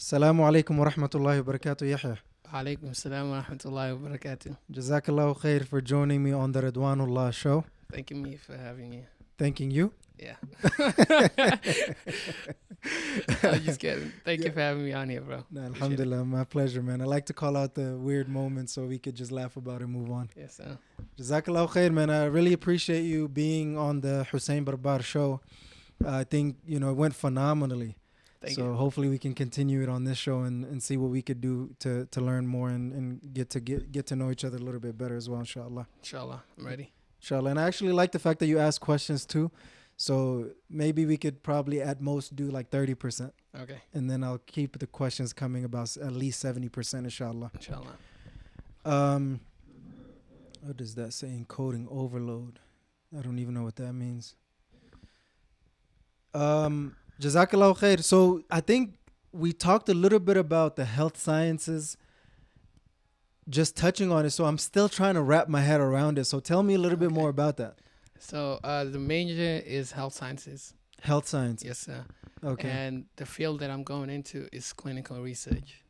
Assalamu alaikum wa rahmatullahi wa barakatuh, Yahya. Alaikum salam wa rahmatullahi wa barakatuh. Jazakallahu khair for joining me on the Ridwanullah Show. Thank you me for having me. Thanking you. Yeah. I'm just kidding. Thank you for having me on here, bro. Nah, Appreciate it. alhamdulillah, my pleasure, man. I like to call out the weird moments so we could just laugh about it and move on. Yes, sir. Jazakallahu khair, man. I really appreciate you being on the Hussein Barbaar show. I think, it went phenomenally. Thank So you. hopefully we can continue it on this show and see what we could do to learn more and get to know each other a little bit better as well, inshallah. Inshallah. I'm ready. Inshallah. And I actually like the fact that you ask questions too. So maybe we could probably at most do like 30%. Okay. And then I'll keep the questions coming about at least 70%, inshallah. Inshallah. What does that say? Encoding overload. I don't even know what that means. Jazakallah khair. So I think we talked a little bit about the health sciences, just touching on it. So I'm still trying to wrap my head around it. So tell me a little bit more about that. So the major is health sciences. Health science. Yes, sir. Okay. And the field that I'm going into is clinical research.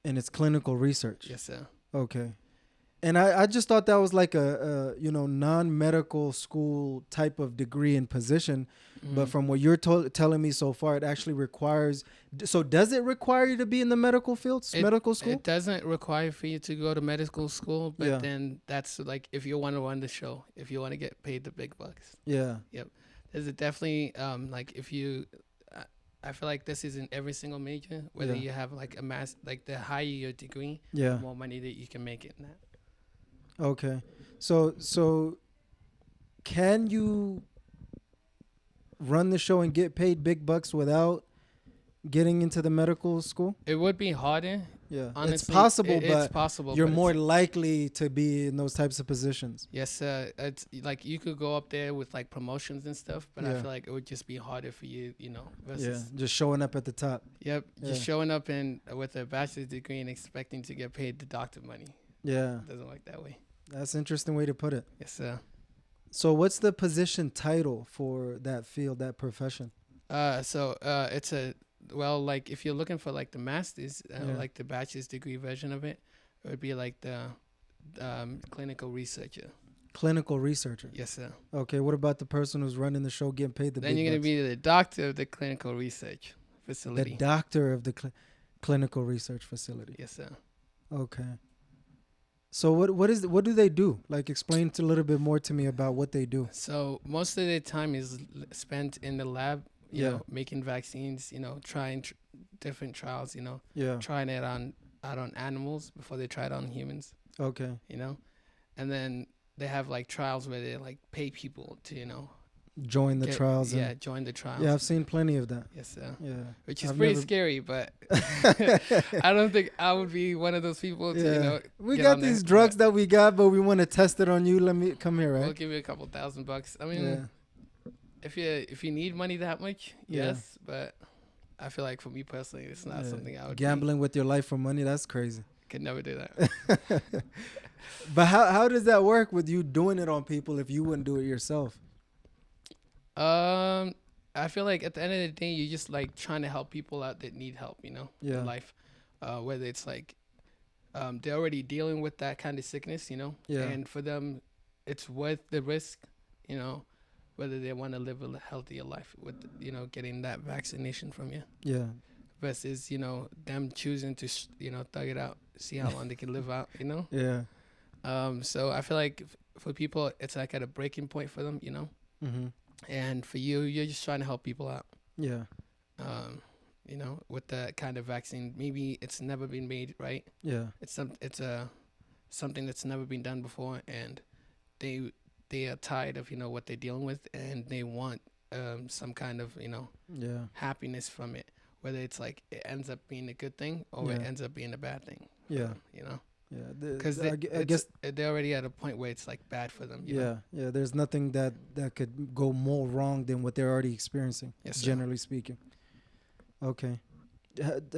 And it's clinical research. Yes, sir. Okay. And I just thought that was like a non-medical school type of degree and position. But from what you're telling me so far, it actually requires. So does it require you to be in the medical field, medical school? It doesn't require for you to go to medical school, but Yeah. then that's like if you want to run the show, if you want to get paid the big bucks. Yeah. There's definitely like if you, I feel like this is in every single major. Whether Yeah. you have like a mass, like the higher your degree, Yeah. the more money that you can make it in that. Okay. So can you run the show and get paid big bucks without getting into the medical school? It would be harder. Yeah. Honestly, it's possible, it's but possible. you're but more it's, likely to be in those types of positions. yes, it's like you could go up there with like promotions and stuff, but I Yeah. feel like it would just be harder for you, Yeah. versus Just showing up at the top. Yep, just Yeah. showing up with a bachelor's degree and expecting to get paid the doctor money. Yeah. Doesn't work that way. That's an interesting way to put it. Yes, sir. So what's the position title for that field, that profession? It's like if you're looking for like the master's, Yeah. like the bachelor's degree version of it, it would be like the clinical researcher. Clinical researcher. Yes, sir. Okay, what about the person who's running the show getting paid the Then big you're gonna bucks? be the doctor of the clinical research The facility. doctor of the clinical research facility. Yes, sir. Okay. So what do they do? Like explain a little bit more to me about what they do. So most of their time is spent in the lab, you Yeah. know, making vaccines, trying different trials, Yeah. trying it out on animals before they try it on humans, Okay. and then they have like trials where they like pay people to Join the trials. Yeah, join the trials. Yeah, I've seen plenty of that. Yes, sir. Yeah. Which is I've pretty never- scary, but I don't think I would be one of those people to Yeah. We get got on there, these drugs but that we got, but we want to test it on you. Let me come here, we'll right? give you a couple $1,000. I mean, Yeah. if you need money that much, Yeah. yes, but I feel like for me personally, it's not Yeah. something I would Gambling with your life for money, that's crazy. could never do that. But how does that work with you doing it on people if you wouldn't do it yourself? I feel like at the end of the day, you're just like trying to help people out that need help, Yeah. in life. Whether it's like they're already dealing with that kind of sickness, Yeah. and for them, it's worth the risk, whether they want to live a healthier life with, getting that vaccination from you Yeah. versus, them choosing to, thug it out, see how long they can live out, Yeah. So I feel like for people, it's like at a breaking point for them, Mm-hmm. and for you, you're just trying to help people out. Yeah. With that kind of vaccine, maybe it's never been made, right? Yeah. It's something that's never been done before, and they are tired of what they're dealing with, and they want some kind of Yeah. happiness from it, whether it's like it ends up being a good thing or it Yeah. ends up being a bad thing. Yeah. Yeah. Yeah. Because I guess. they're already at a point where it's like bad for them. you know? Yeah. Yeah. There's nothing that could go more wrong than what they're already experiencing. Yes, sir. Generally speaking. Okay.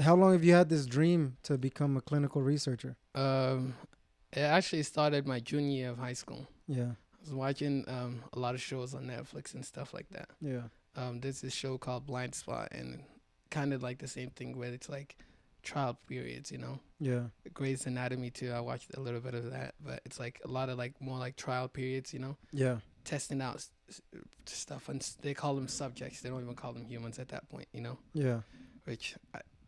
How long have you had this dream to become a clinical researcher? It actually started my junior year of high school. Yeah. I was watching a lot of shows on Netflix and stuff like that. Yeah. There's this show called Blind Spot, and kind of like the same thing where it's like trial periods, you know. Yeah. Grey's Anatomy too. I watched a little bit of that, but it's like a lot of like more like trial periods, you know, Yeah. testing out stuff, and they call them subjects. They don't even call them humans at that point, you know. Yeah. Which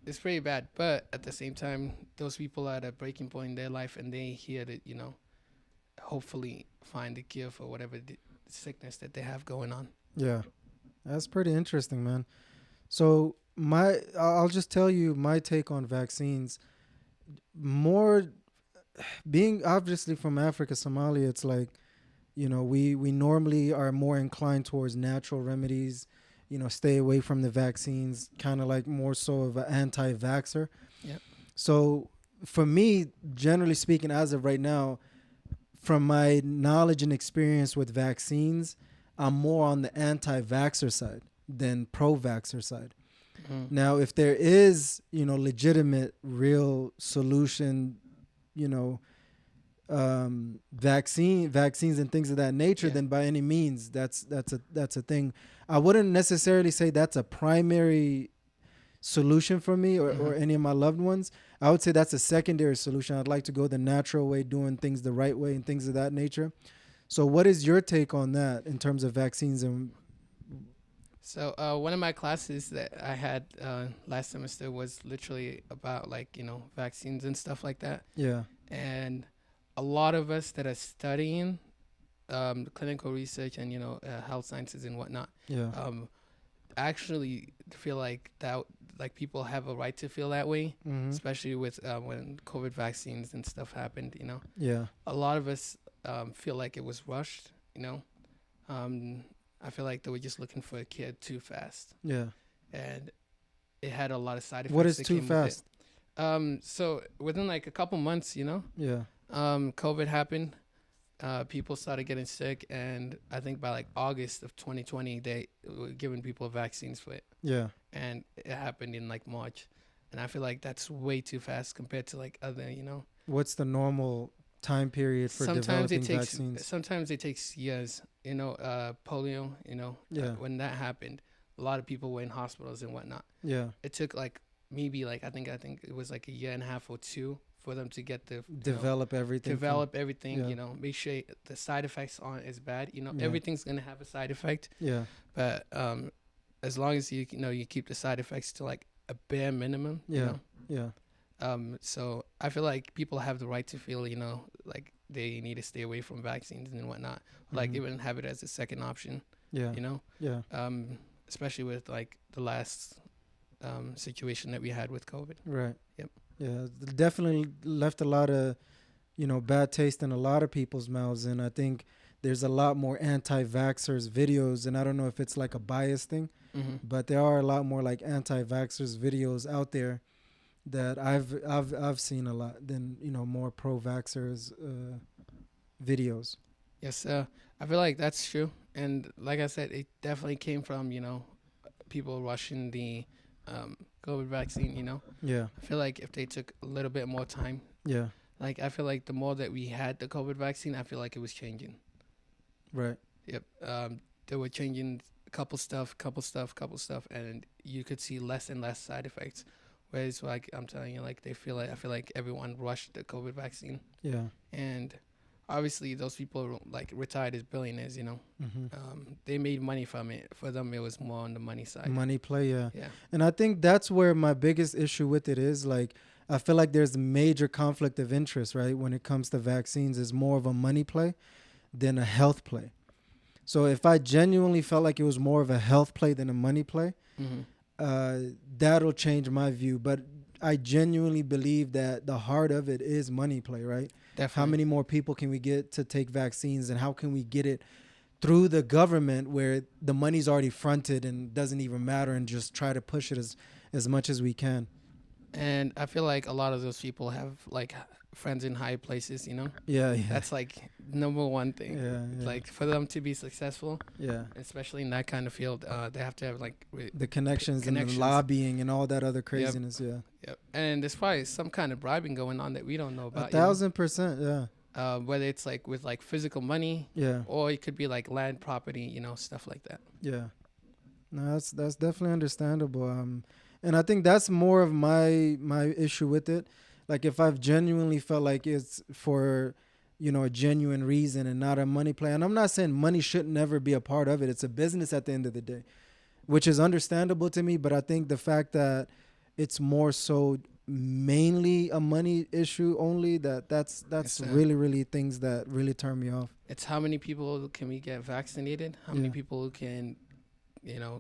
is pretty bad. But at the same time, those people are at a breaking point in their life, and they here to, you know, hopefully find a cure for whatever sickness that they have going on. Yeah. That's pretty interesting, man. So I'll just tell you my take on vaccines. More being obviously from Africa, Somalia, it's like, you know, we normally are more inclined towards natural remedies, you know, stay away from the vaccines, kind of like more so of an anti-vaxxer. Yep. So for me, generally speaking, as of right now, from my knowledge and experience with vaccines, I'm more on the anti-vaxxer side than pro-vaxxer side. Now, if there is, you know, legitimate, real solution, you know, vaccines and things of that nature, then by any means, that's a thing. I wouldn't necessarily say that's a primary solution for me or any of my loved ones. I would say that's a secondary solution. I'd like to go the natural way, doing things the right way and things of that nature. So what is your take on that in terms of vaccines? And so one of my classes that I had last semester was literally about like, you know, vaccines and stuff like that. Yeah. And a lot of us that are studying clinical research and, you know, health sciences and whatnot, actually feel like that, like people have a right to feel that way, especially with when COVID vaccines and stuff happened, you know. Yeah. A lot of us feel like it was rushed, you know. I feel like they were just looking for a kid too fast. Yeah. And it had a lot of side effects. What is too fast? So within like a couple months, you know, COVID happened. People started getting sick, and I think by like August of 2020, they were giving people vaccines for it. Yeah. And it happened in like March. And I feel like that's way too fast compared to like other, you know. What's the normal time period for developing vaccines? Sometimes it takes years. You know, polio, you know, when that happened, a lot of people were in hospitals and whatnot. Yeah. It took like maybe like I think it was like a year and a half or two for them to get the develop everything. You know, make sure the side effects aren't as bad. You know, everything's gonna have a side effect. Yeah. But as long as you know you keep the side effects to like a bare minimum. Yeah. You know? Yeah. So I feel like people have the right to feel, you know, like they need to stay away from vaccines and whatnot. Like even have it as a second option. Yeah. You know. Yeah. Especially with like the last situation that we had with COVID. Right. Yep. Yeah, definitely left a lot of, you know, bad taste in a lot of people's mouths, and I think there's a lot more anti-vaxxers videos, and I don't know if it's like a bias thing, but there are a lot more like anti-vaxxers videos out there that I've seen a lot than, you know, more pro-vaxxers videos. Yes, I feel like that's true, and like I said, it definitely came from, you know, people rushing the COVID vaccine, you know. Yeah. I feel like if they took a little bit more time, like I feel like the more that we had the COVID vaccine, I feel like it was changing. Right. Yep. They were changing couple stuff, and you could see less and less side effects. Whereas, like I'm telling you, like I feel like everyone rushed the COVID vaccine. Yeah. And obviously, those people like retired as billionaires. You know, they made money from it. For them, it was more on the money side. Money play, yeah. Yeah. And I think that's where my biggest issue with it is. Like, I feel like there's a major conflict of interest, right? When it comes to vaccines, is more of a money play than a health play. So if I genuinely felt like it was more of a health play than a money play, that'll change my view. But I genuinely believe that the heart of it is money play, right? Definitely. How many more people can we get to take vaccines, and how can we get it through the government where the money's already fronted and doesn't even matter, and just try to push it as much as we can. And I feel like a lot of those people have like friends in high places, you know? Yeah. That's like number one thing. Yeah. Like for them to be successful, yeah, especially in that kind of field, they have to have like the connections and the lobbying and all that other craziness. Yep. And there's probably some kind of bribing going on that we don't know about. 1,000%, yeah. Whether it's like with like physical money, or it could be like land, property, you know, stuff like that. Yeah. No, that's definitely understandable. And I think that's more of my issue with it. Like if I've genuinely felt like it's for, a genuine reason and not a money play. And I'm not saying money should never be a part of it. It's a business at the end of the day, which is understandable to me. But I think the fact that it's more so mainly a money issue only, that's yes, really, really things that really turn me off. It's how many people can we get vaccinated? How many people can,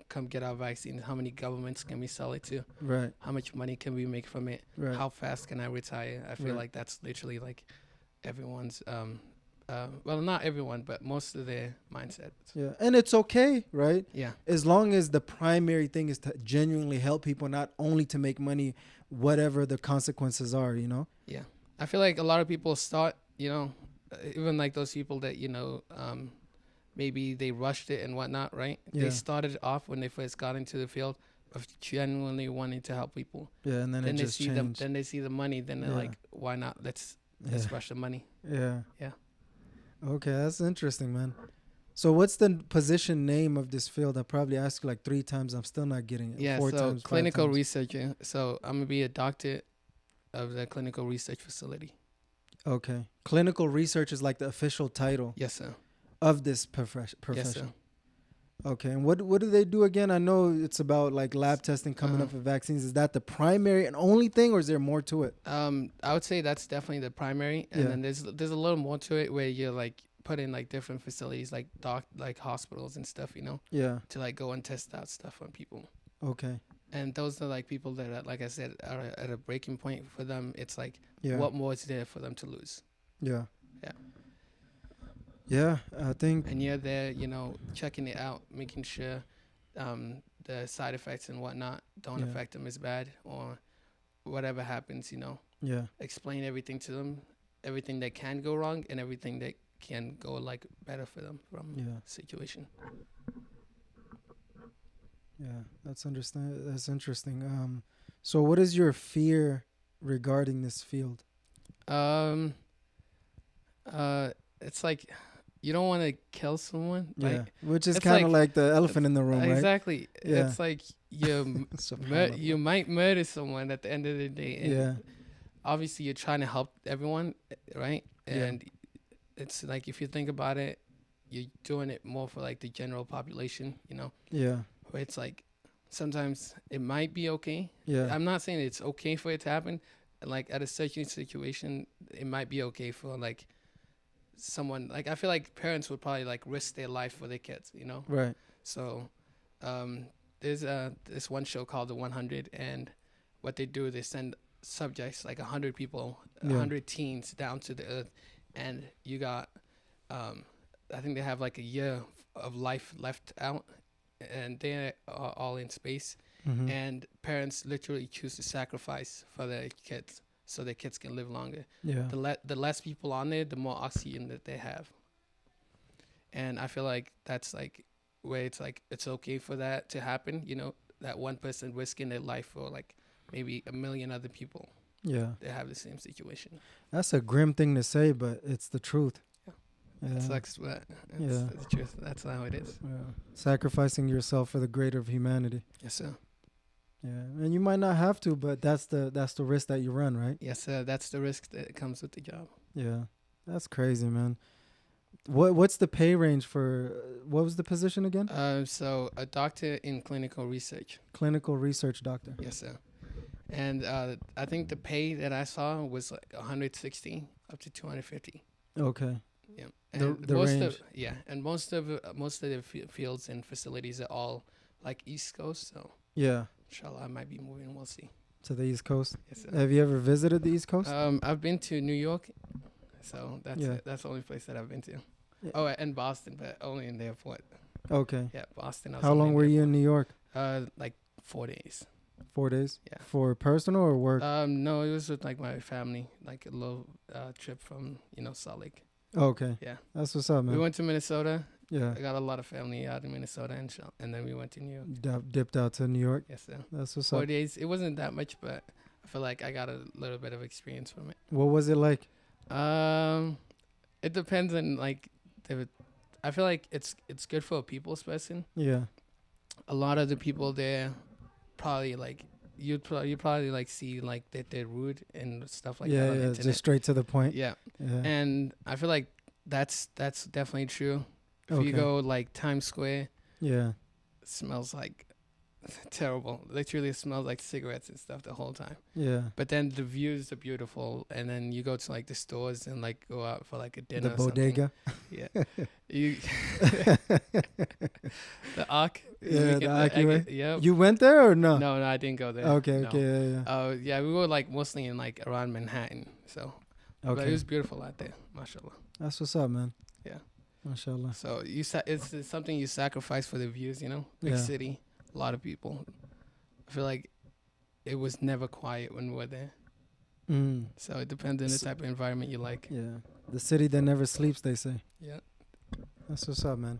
come get our vaccine? How many governments can we sell it to? Right. How much money can we make from it? Right. How fast can I retire? I feel like that's literally like everyone's well, not everyone, but most of their mindset. Yeah, and it's okay, right? Yeah, as long as the primary thing is to genuinely help people, not only to make money, whatever the consequences are. Yeah, I feel like a lot of people start, even like those people that maybe they rushed it and whatnot, right? Yeah. They started off when they first got into the field of genuinely wanting to help people. Yeah, and then it just changed. Then they see the money, then they're like, why not? Let's rush the money. Yeah. Yeah. Okay, that's interesting, man. So what's the position name of this field? I probably asked you like 3 times. I'm still not getting it. Yeah, 4 so times, clinical researcher. So I'm going to be a doctor of the clinical research facility. Okay. Clinical research is like the official title. Yes, sir. Of this profession. Yes, sir. Okay, and what do they do again? I know it's about like lab testing coming up with vaccines. Is that the primary and only thing, or is there more to it? I would say that's definitely the primary, and then there's a little more to it where you're like put in like different facilities like hospitals and stuff, Yeah. To like go and test out stuff on people. Okay. And those are like people that are, like I said, are at a breaking point for them. It's like what more is there for them to lose? Yeah. Yeah. Yeah, I think. And you're there, checking it out, making sure the side effects and whatnot don't affect them as bad, or whatever happens, Yeah. Explain everything to them, everything that can go wrong and everything that can go like better for them from the situation. Yeah, that's interesting. So what is your fear regarding this field? It's like you don't want to kill someone. Yeah, which is kind of like the elephant in the room, right? Exactly. Yeah. It's like you might murder someone at the end of the day. And obviously, you're trying to help everyone, right? And it's like, if you think about it, you're doing it more for like the general population, Yeah. Where it's like sometimes it might be okay. Yeah. I'm not saying it's okay for it to happen. Like at a certain situation, it might be okay for like someone, like I feel like parents would probably like risk their life for their kids, Right. So there's this one show called The 100, and what they do, they send subjects, like 100 people, 100 teens down to the earth, and you got I think they have like a year of life left out, and they're all in space. Mm-hmm. And parents literally choose to sacrifice for their kids so their kids can live longer. Yeah. The less people on there, the more oxygen that they have. And I feel like that's like where it's like it's okay for that to happen, that one person risking their life for like maybe 1 million other people. Yeah. They have the same situation. That's a grim thing to say, but it's the truth. Yeah. It sucks, but it's the truth. That's how it is. Yeah. Sacrificing yourself for the greater of humanity. Yes, sir. Yeah, and you might not have to, but that's the risk that you run, right? Yes, sir. That's the risk that comes with the job. Yeah, that's crazy, man. What's the pay range for? What was the position again? So a doctor in clinical research. Clinical research doctor. Yes, sir. And I think the pay that I saw was like 160 up to 250. Okay. Yeah. And the range. And most of the fields and facilities are all like East Coast, so. Yeah. Inshallah, I might be moving. We'll see. To the East Coast? Yes, sir. Have you ever visited the East Coast? I've been to New York, so that's it. That's the only place that I've been to. Yeah. Oh, and Boston, but only in the airport. Okay. Yeah, Boston. How long were you in New York? Like 4 days. 4 days? Yeah. For personal or work? No, it was with like my family, like a little trip from Salt Lake. Okay. Yeah. That's what's up, man. We went to Minnesota. Yeah. I got a lot of family out in Minnesota, and then we went to New York. Dipped out to New York? Yes, sir. That's what's up. 4 days. It wasn't that much, but I feel like I got a little bit of experience from it. What was it like? It depends on like I feel like it's good for a people's person. Yeah. A lot of the people there probably like you probably like see like that they're rude and stuff like that. On the internet. Just straight to the point. Yeah. And I feel like that's definitely true. If you go like Times Square, it smells like terrible. Literally, it smells like cigarettes and stuff the whole time. Yeah. But then the views are beautiful, and then you go to like the stores and like go out for like a dinner. The bodega. Yeah. You. The Arc. Yeah, the Arc. Yeah. You went there or no? No, I didn't go there. Okay. No. Okay. Yeah. We were like mostly in like around Manhattan, so. Okay. But it was beautiful out there, mashallah. That's what's up, man. Yeah. Mashallah. So it's something you sacrifice for the views, you know. Big city. A lot of people. I feel like it was never quiet when we were there. So it depends on the type of environment you like. Yeah. The city that never sleeps, they say. Yeah. That's what's up, man.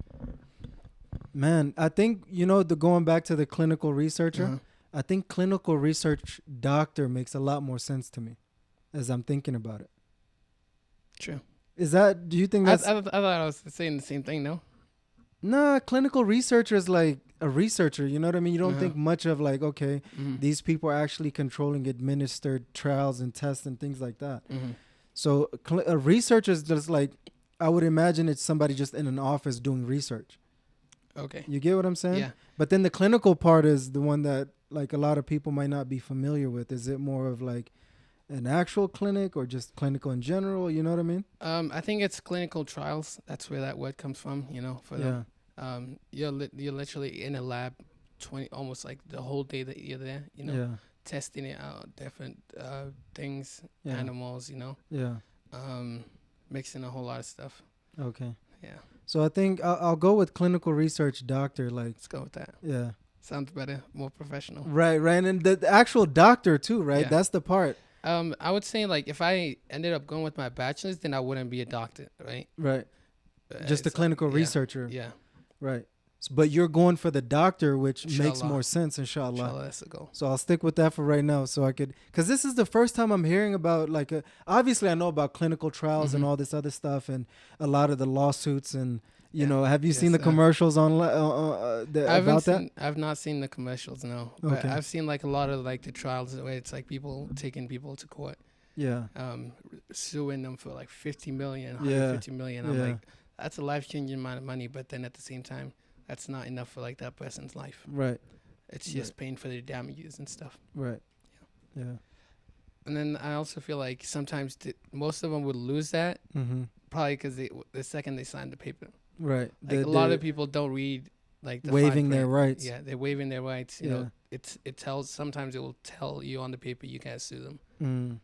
Man, I think, going back to the clinical researcher, I think clinical research doctor makes a lot more sense to me as I'm thinking about it. True. Do you think that's... I thought I was saying the same thing, no? Nah, clinical researcher is like a researcher, you know what I mean? You don't think much of like, okay, these people are actually controlling administered trials and tests and things like that. So a researcher is just like, I would imagine it's somebody just in an office doing research. Okay. You get what I'm saying? Yeah. But then the clinical part is the one that like a lot of people might not be familiar with. Is it more of like an actual clinic or just clinical in general? You know what I mean? I think it's clinical trials. That's where that word comes from, for them. You're literally in a lab almost like the whole day that you're there, testing it out, different things, animals, mixing a whole lot of stuff. Okay. Yeah. So I think I'll go with clinical research doctor. Like, let's go with that. Yeah. Sounds better, more professional. Right. And the actual doctor too, right? Yeah. That's the part. I would say like if I ended up going with my bachelor's, then I wouldn't be a doctor, right? Right. Just a clinical researcher. Yeah. Right. But you're going for the doctor, which makes more sense, inshallah. Inshallah, that's the goal. So I'll stick with that for right now, so I could, because this is the first time I'm hearing about like obviously I know about clinical trials and all this other stuff and a lot of the lawsuits and you know. Have you seen the commercials about that? I've not seen the commercials, no. But I've seen like a lot of like the trials where it's like people taking people to court. Yeah. Suing them for like 50 million, 150 million. I'm like, that's a life-changing amount of money, but then at the same time, that's not enough for like that person's life. Right. It's just paying for their damages and stuff. Right. Yeah. And then I also feel like sometimes most of them would lose that, probably because the second they sign the paper. Right. Like a lot of people don't read like the waiving their rights. Yeah, they're waiving their rights. You know, sometimes it will tell you on the paper you can't sue them.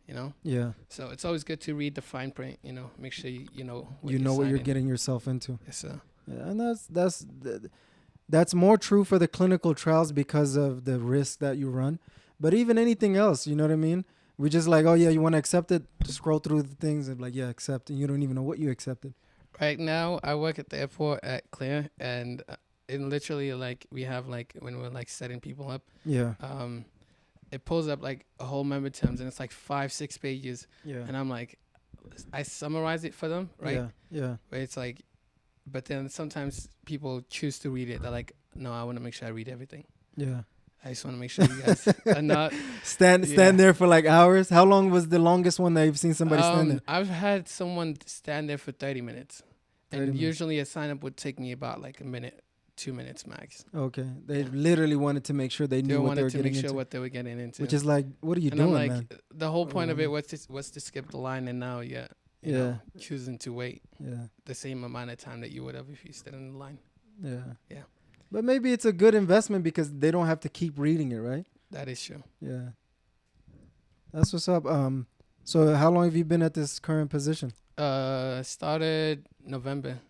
You know? Yeah. So it's always good to read the fine print, make sure you know what you're getting yourself into. Yes, sir. Yeah, and that's more true for the clinical trials because of the risk that you run. But even anything else, you know what I mean? We just like, oh yeah, you want to accept it? Just scroll through the things and like, yeah, accept. And you don't even know what you accepted. Right now, I work at the airport at Clear, and literally like we have like when we're like setting people up. Yeah. It pulls up like a whole member terms, and it's like 5-6 pages. Yeah. And I'm like, I summarize it for them, right? Yeah. Yeah. But it's like, but then sometimes people choose to read it. They're like, no, I want to make sure I read everything. Yeah. I just want to make sure you guys are not stand there for like hours. How long was the longest one that you've seen somebody stand there? I've had someone stand there for 30 minutes. And usually a sign up would take me about like a minute, 2 minutes max. Okay. They literally wanted to make sure they knew what they were getting into. They wanted to make sure what they were getting into. Which is like, what are you doing, like, man? The whole point of it was to skip the line, and now you know, choosing to wait the same amount of time that you would have if you stood in the line. Yeah. Yeah. But maybe it's a good investment because they don't have to keep reading it, right? That is true. Yeah. That's what's up. So how long have you been at this current position? Started November.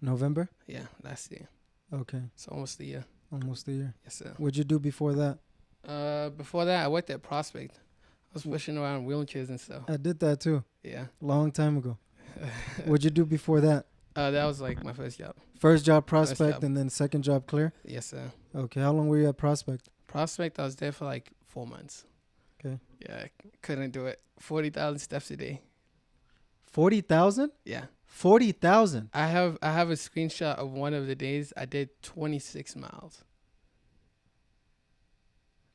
November? Yeah, last year. Okay. So almost a year. Almost a year. Yes, sir. What'd you do before that? Before that, I worked at Prospect. I was pushing around wheelchairs and stuff. I did that too. Yeah. Long time ago. What'd you do before that? That was like my first job. First job Prospect and then second job Clear? Yes, sir. Okay. How long were you at Prospect? Prospect, I was there for like 4 months. Okay. Yeah, couldn't do it. 40,000 steps a day. 40,000? Yeah. 40,000? I have a screenshot of one of the days I did 26 miles.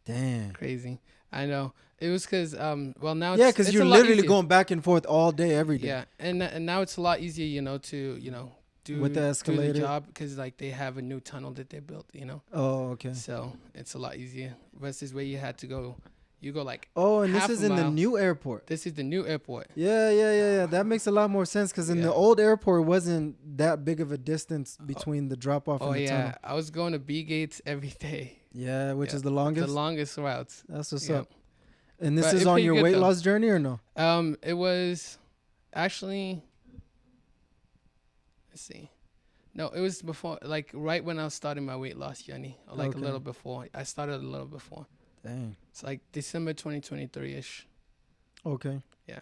Damn. Crazy. I know. It was because well now Yeah, it's because it's you're a lot literally easier. going back and forth all day, every day. Yeah, and now it's a lot easier, to With the do the escalator. job because like they have a new tunnel that they built. Oh, okay. So it's a lot easier versus where you had to go. You go like Oh, and this half is a in the mile. new airport. This is the new airport. Yeah. That makes a lot more sense because in Yeah. the old airport wasn't that big of a distance between the drop off and the tunnel. I was going to B gates every day. Yeah, which Yeah, is the longest. The longest routes. That's what's Yeah. up. And this But is it on paid your good, weight though. loss journey or no? It was actually. Let's see. No, it was before, like right when I was starting my weight loss journey, or like a little before. I started a little before. Dang. It's like December 2023 ish. Okay. Yeah.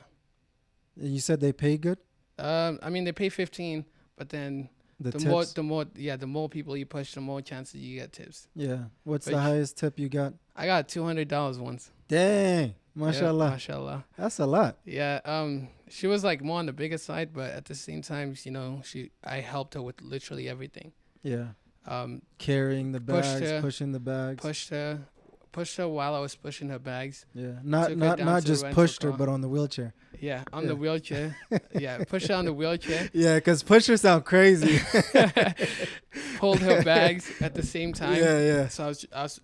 And you said they pay good? I mean they pay 15, but then the more people you push, the more chances you get tips. Yeah. What's the highest tip you got? I got $200 once. Dang. Mashallah. Yeah, mashallah. That's a lot. Yeah. She was like more on the bigger side, but at the same time, I helped her with literally everything. Yeah. Carrying the bags, pushing the bags. Pushed her while I was pushing her bags. Yeah. Not just pushed her, but on the wheelchair. Yeah, on the wheelchair. Yeah, pushed her on the wheelchair. Yeah, because pusher sound crazy. Pulled her bags at the same time. Yeah. So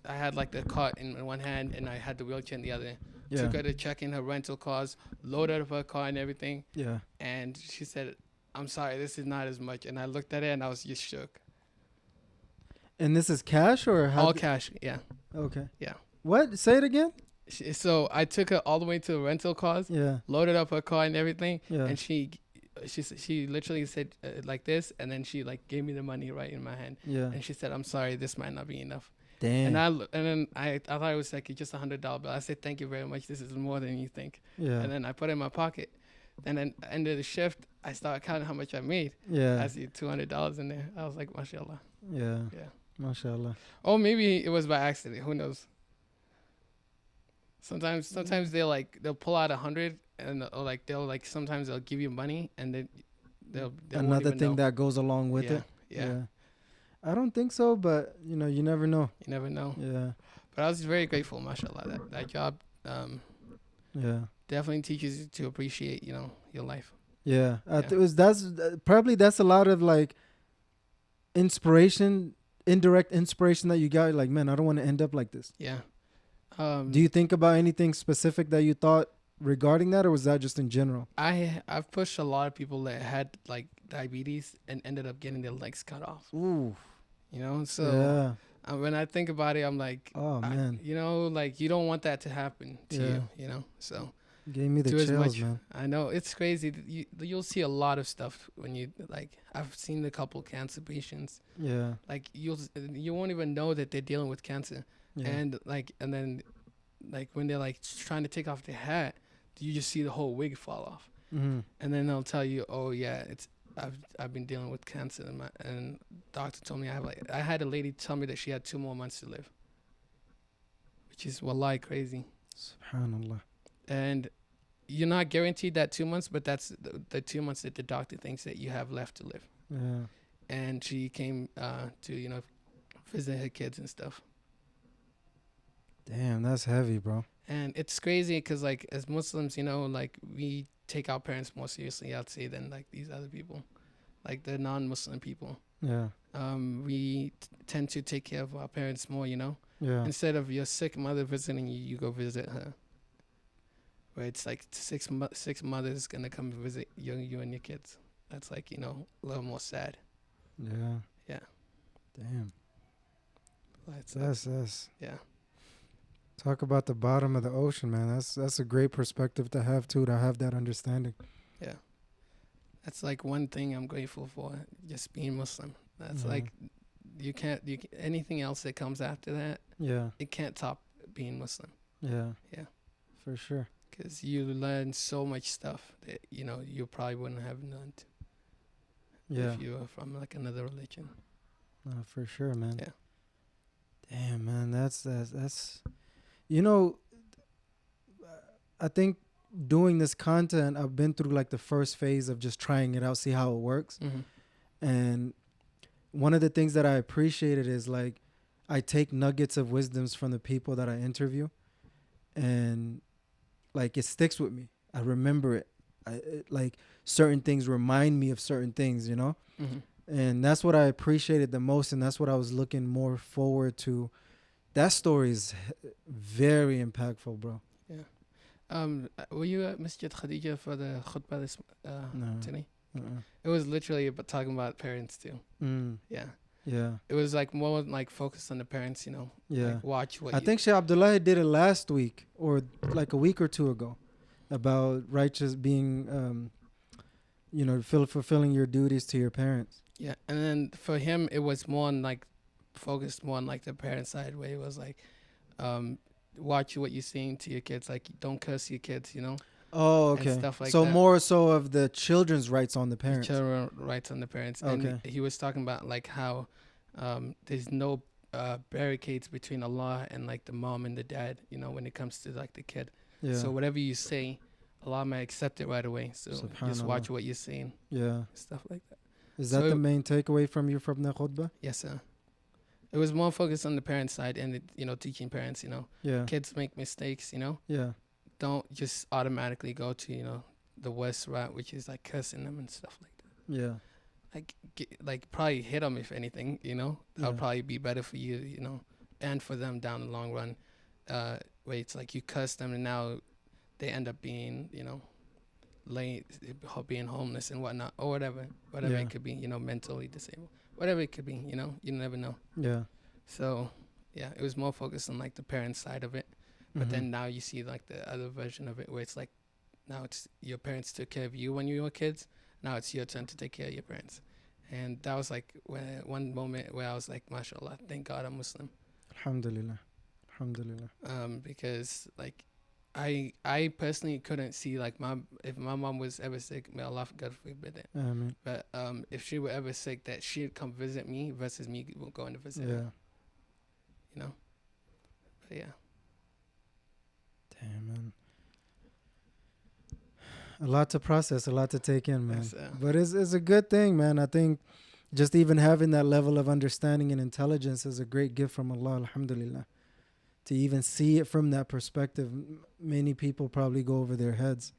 I had like the cart in one hand and I had the wheelchair in the other. Yeah. Took her to check in her rental cars, loaded up her car and everything. Yeah. And she said, "I'm sorry, this is not as much." And I looked at it and I was just shook. And this is cash or all cash? Yeah. Okay. Yeah. What? Say it again. So I took her all the way to the rental cars. Yeah. Loaded up her car and everything. Yeah. And she literally said like this, and then she like gave me the money right in my hand. Yeah. And she said, "I'm sorry, this might not be enough." Damn. And then I thought it was like just $100 bill. I said, "Thank you very much. This is more than you think." Yeah. And then I put it in my pocket. And then end of the shift, I started counting how much I made. Yeah. I see $200 in there. I was like, mashallah. Yeah. Yeah. Mashallah. Oh, maybe it was by accident. Who knows? Sometimes they'll pull out 100 and sometimes they'll give you money and then they'll another thing that goes along with it. Yeah. I don't think so, but you never know. You never know. Yeah. But I was very grateful, mashallah. That job definitely teaches you to appreciate, your life. Yeah. That's a lot of like indirect inspiration that you got. Like, man, I don't want to end up like this. Yeah. Do you think about anything specific that you thought regarding that, or was that just in general? I've pushed a lot of people that had like diabetes and ended up getting their legs cut off. Ooh. So when I think about it, I'm like, oh man, like you don't want that to happen to you, so. Gave me the chills, man. I know it's crazy. You'll see a lot of stuff when you like. I've seen a couple cancer patients. Yeah. Like you won't even know that they're dealing with cancer, and then when they're like trying to take off their hat, you just see the whole wig fall off, and then they'll tell you, "Oh yeah, I've been dealing with cancer," and doctor told me I had a lady tell me that she had 2 more months to live, which is wallahi crazy. Subhanallah. And you're not guaranteed that 2 months, but that's the 2 months that the doctor thinks that you have left to live. Yeah. And she came to visit her kids and stuff. Damn, that's heavy, bro. And it's crazy because like as Muslims, like we take our parents more seriously, I'd say, than like these other people, like the non-Muslim people. Yeah. We tend to take care of our parents more, Yeah. Instead of your sick mother visiting you, you go visit her. Where it's like six mothers gonna come visit you and your kids. That's like a little more sad. Yeah. Yeah. Damn. That's yeah. Talk about the bottom of the ocean, man. That's a great perspective to have too. To have that understanding. Yeah. That's like one thing I'm grateful for. Just being Muslim. That's like you can't anything else that comes after that. Yeah. It can't top being Muslim. Yeah. Yeah. For sure. Because you learn so much stuff that you probably wouldn't have learned if you were from like another religion. For sure, man. Yeah. Damn, man, that's I think doing this content, I've been through like the first phase of just trying it out, see how it works. Mm-hmm. And one of the things that I appreciated is like I take nuggets of wisdoms from the people that I interview, and like it sticks with me. I remember it. Like certain things remind me of certain things, you know? Mm-hmm. And that's what I appreciated the most, and that's what I was looking more forward to. That story is very impactful, bro. Yeah. Were you at Masjid Khadija for the khutbah this No. today? It was literally about talking about parents too. Yeah. Yeah. It was like more like focused on the parents, you know. Yeah. Like watch what I think Sheikh Abdullah did it last week or like a week or two ago about righteous being, you know, fulfilling your duties to your parents. Yeah, and then for him, it was more on like focused more on like the parent side, where it was like, watch what you're saying to your kids, like don't curse your kids, you know. Oh, okay. And stuff like so that. more so of the children's rights on the parents. The children rights on the parents. Okay. And he was talking about like how, there's no barricades between Allah and like the mom and the dad, you know, when it comes to like the kid. Yeah. So whatever you say, Allah may accept it right away. So just watch what you're saying. Yeah. Stuff like that. Is that the main takeaway from you from the khutbah? Yes, sir. It was more focused on the parent side and, you know, teaching parents, you know. Yeah. Kids make mistakes, you know. Yeah. Don't just automatically go to, you know, the worst route, which is like cursing them and stuff like that. Yeah. Like probably hit them if anything, you know. That'll probably be better for you, you know, and for them down the long run. Where it's like you curse them and now they end up being, you know, being homeless and whatnot, or whatever it could be, you know, mentally disabled, whatever it could be, you know, you never know. Yeah. So yeah, it was more focused on like the parent side of it, but then now you see like the other version of it where it's like now it's your parents took care of you when you were kids, now it's your turn to take care of your parents. And that was like one moment where I was like, mashallah, thank God I'm Muslim. Alhamdulillah. Because like I personally couldn't see like if my mom was ever sick, may Allah God forbid it. Amen. But if she were ever sick, that she'd come visit me versus me going to visit her. You know. But yeah. Damn, man. A lot to process, a lot to take in, man. Yes, but it's a good thing, man. I think just even having that level of understanding and intelligence is a great gift from Allah, alhamdulillah. To even see it from that perspective, many people probably go over their heads.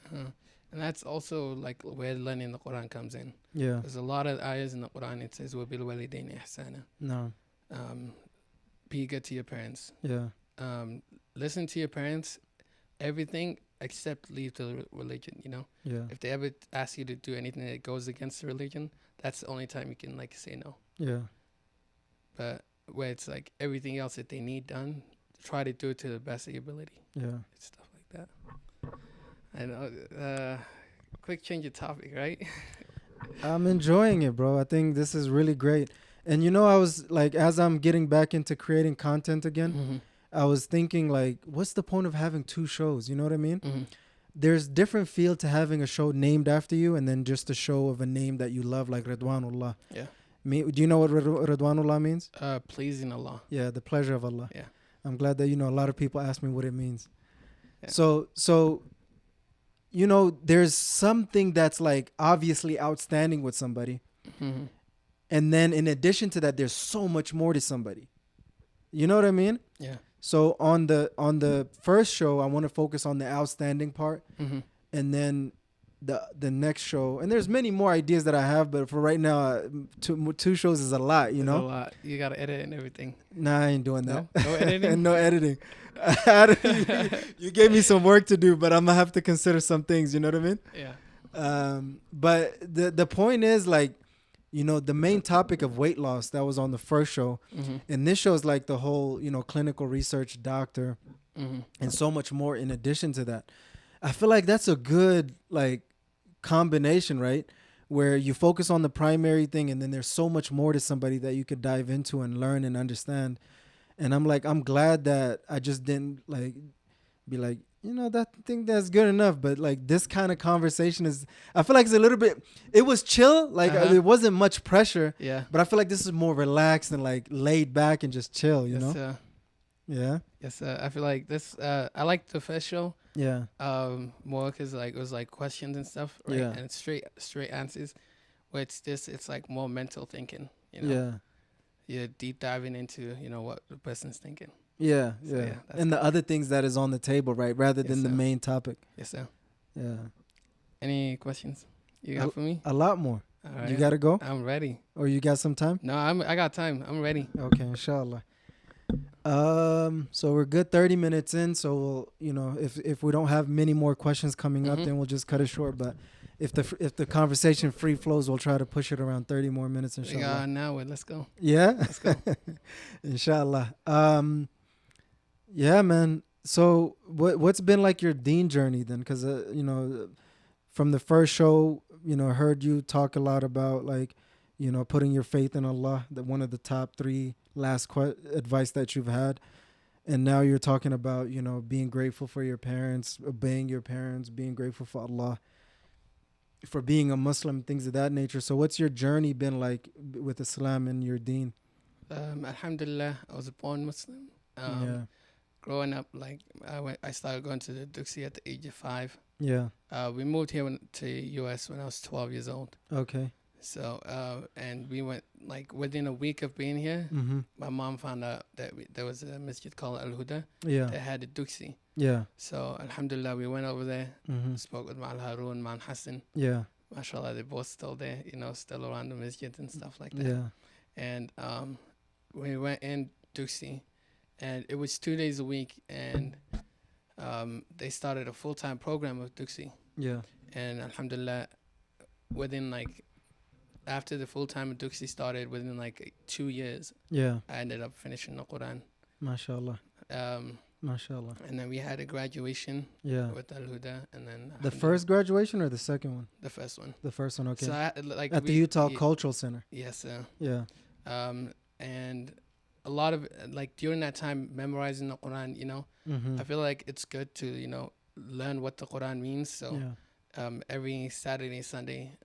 And that's also like where learning the Quran comes in. Yeah. There's a lot of ayahs in the Quran. It says, وَبِالْوَالِدَيْنِ إِحْسَانًا. No. Be good to your parents. Yeah. Listen to your parents, everything except leave the religion, you know? Yeah. If they ever ask you to do anything that goes against the religion, that's the only time you can like say no. Yeah. But where it's like everything else that they need done, try to do it to the best of your ability. Yeah. Stuff like that. I know. Quick change of topic, right? I'm enjoying it, bro. I think this is really great. And you know, I was like, as I'm getting back into creating content again, I was thinking like, what's the point of having two shows? You know what I mean? There's different feel to having a show named after you and then just a show of a name that you love, like Ridwanullah. Yeah. Do you know what Ridwanullah means? Pleasing Allah. Yeah, the pleasure of Allah. Yeah. I'm glad that, you know, a lot of people ask me what it means. Yeah. So, you know, there's something that's like obviously outstanding with somebody. And then in addition to that, there's so much more to somebody. You know what I mean? Yeah. So on the first show, I want to focus on the outstanding part. And then the next show, and there's many more ideas that I have, but for right now, two shows is a lot, you know? A lot. You got to edit and everything. Nah, I ain't doing that. No editing? No editing. You gave me some work to do, but I'm going to have to consider some things, you know what I mean? Yeah. But the point is, like, you know, the main topic of weight loss, that was on the first show. And this show is like the whole, you know, clinical research doctor and so much more in addition to that. I feel like that's a good, like, combination, right? Where you focus on the primary thing and then there's so much more to somebody that you could dive into and learn and understand. And I'm glad that I just didn't like be like, you know, that's good enough. But like this kind of conversation I feel like it's a little bit, it was chill. Like it wasn't much pressure. Yeah. But I feel like this is more relaxed and like laid back and just chill, you know? Yeah. Yes. I feel like this, I liked the first show. Yeah. More because like it was like questions and stuff, right? Yeah. And straight answers. Where it's like more mental thinking, you know? you're deep diving into, you know, what the person's thinking. Yeah, So, yeah. And the other things that is on the table, right? Rather than the main topic. Yes, sir. Yeah. Any questions you got for me? A lot more. All right. You got to go? I'm ready. Or you got some time? No, I got time. I'm ready. Okay, inshallah. So we're good 30 minutes in, so we'll, you know, if we don't have many more questions coming up, then we'll just cut it short, but if the conversation free flows, we'll try to push it around 30 more minutes, inshallah. Yeah, now let's go. Yeah? Let's go. Inshallah. Yeah, man. So what's been like your deen journey then? Because, you know, from the first show, you know, I heard you talk a lot about like, you know, putting your faith in Allah, that one of the top 3 last advice that you've had. And now you're talking about, you know, being grateful for your parents, obeying your parents, being grateful for Allah, for being a Muslim, things of that nature. So what's your journey been like with Islam and your deen? Alhamdulillah, I was born Muslim. Growing up, like I started going to the Duxi at the age of 5. Yeah. We moved here to U.S. when I was 12 years old. Okay. So, and we went, like, within a week of being here, my mom found out that there was a masjid called Al-Huda that had a Duxi. Yeah. So, alhamdulillah, we went over there, spoke with Ma'al Harun, Ma'al Hassan. Yeah. MashaAllah, they're both still there, you know, still around the masjid and stuff like that. Yeah. And we went in Duxi, and it was 2 days a week, and they started a full-time program of Duxi. Yeah. And alhamdulillah, within like, after the full-time of Duxi started, within like 2 years, I ended up finishing the Quran. MashaAllah. MashaAllah. And then we had a graduation with Al-Huda, and then the first graduation or the second one? The first one. The first one, okay. So at the Utah Cultural Center. Yes, sir. Yeah. And a lot of, like, during that time, memorizing the Quran, you know, I feel like it's good to, you know, learn what the Quran means. So every Saturday, Sunday,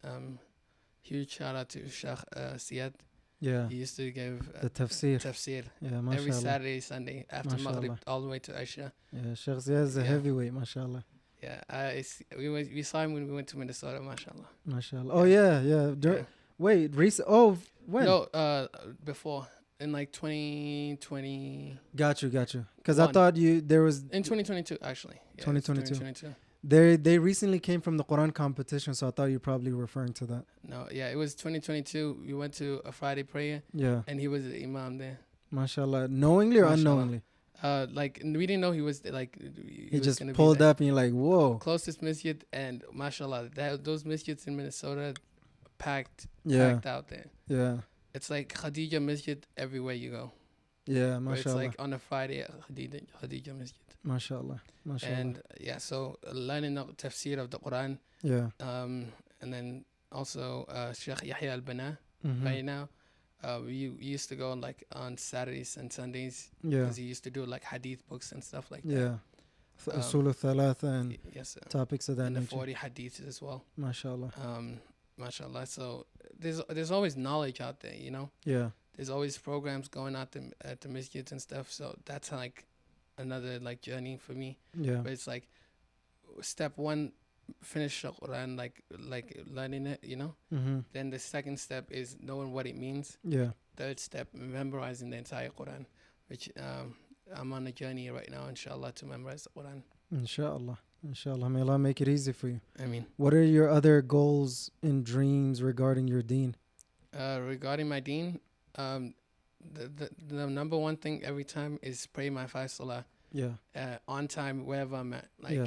huge shout out to Sheikh Siyad. Yeah. He used to give the tafsir. Yeah, every Saturday, Sunday, after Maghrib, all the way to Aisha. Yeah, Sheikh Siyad is a heavyweight, mashallah. Yeah, we saw him when we went to Minnesota, mashallah. Mashallah. Oh, yeah. Wait, recent? Oh, when? No, before. In like 2020. Got you. Because I thought there was... In 2022, actually. Yeah, 2022. They recently came from the Quran competition, so I thought you were probably referring to that. No, yeah, it was 2022. We went to a Friday prayer. Yeah. And he was the imam there. MashaAllah. Knowingly or unknowingly? Like, we didn't know he was, like... He just pulled up and you're like, whoa. Closest masjid, and mashallah, those masjids in Minnesota packed out there. Yeah. It's like Khadija Masjid everywhere you go. Yeah, mashallah. It's like on a Friday, Khadija Masjid. MashaAllah. And so learning the tafsir of the Quran. Yeah. And then also Sheikh Yahya Al-Bana right now. We used to go on Saturdays and Sundays. Yeah. Because he used to do like hadith books and stuff like that. Yeah. Usul al-Thalatha and topics of that and nature. And the 40 hadiths as well. MashaAllah. MashaAllah. So there's always knowledge out there, you know? Yeah. There's always programs going out at the masjids and stuff. So that's like another like journey for me. Yeah. But it's like step 1, finish the Quran, like learning it, you know? Then the second step is knowing what it means. Yeah. Third step, memorizing the entire Quran, which I'm on a journey right now, inshallah, to memorize the Quran. Inshallah. May Allah make it easy for you. I mean, what are your other goals and dreams regarding your deen? Regarding my deen, the number one thing every time is pray my 5 salah. Yeah. On time, wherever I'm at. Like,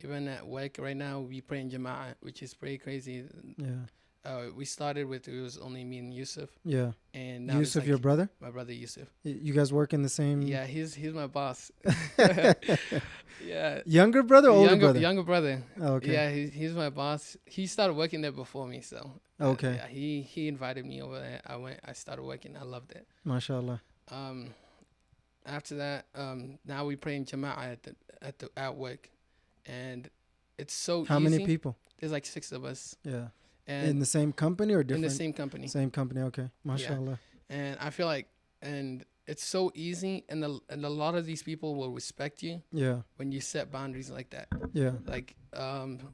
even at work right now, we pray in Jama'ah, which is pretty crazy. Yeah. We started with, it was only me and Yusuf. Yeah. And now Yusuf, your brother? My brother Yusuf. You guys work in the same... Yeah, he's my boss. Yeah. Younger brother or older brother? Younger brother. Oh, okay. Yeah, he's my boss. He started working there before me, so... Okay. Yeah, he invited me over there. I started working. I loved it. MashaAllah. After that, now we pray in Jama'ah at work. And it's so easy. How many people? There's like 6 of us. Yeah. And in the same company or different? In the same company. Same company, okay. MashaAllah. Yeah. And I feel like, and it's so easy, and a lot of these people will respect you. Yeah. When you set boundaries like that. Yeah. Like,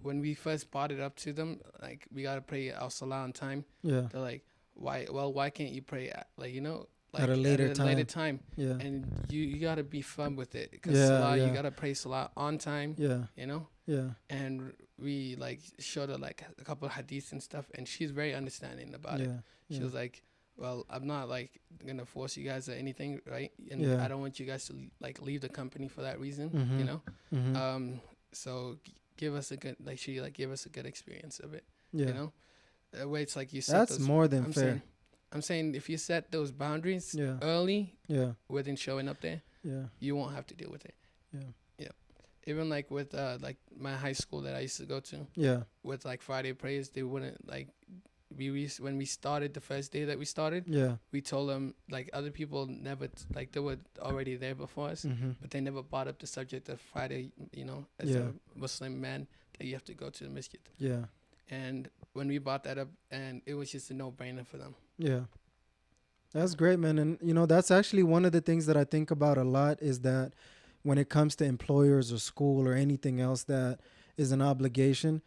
when we first brought it up to them, like, we gotta pray our salah on time. Yeah. They're like, why can't you pray, like, you know, like at a later time. Yeah. And you gotta be fun with it, because you gotta pray salah on time. Yeah. You know. Yeah. And we like showed her like a couple of hadiths and stuff, and she's very understanding about it. She was like, well, I'm not like gonna force you guys or anything, right? And I don't want you guys to like leave the company for that reason, you know. So give us a good, like, she like give us a good experience of it, you know. The way it's like you set that's those, more than fair. I'm saying if you set those boundaries early, within showing up there, you won't have to deal with it. Even like with like my high school that I used to go to, with like Friday prayers, they wouldn't like, when we started the first day that we started, we told them like other people never like they were already there before us, but they never brought up the subject of Friday, you know, as a Muslim man, that you have to go to the masjid. And when we brought that up, and it was just a no-brainer for them. That's great, man. And you know, that's actually one of the things that I think about a lot, is that when it comes to employers or school or anything else that is an obligation,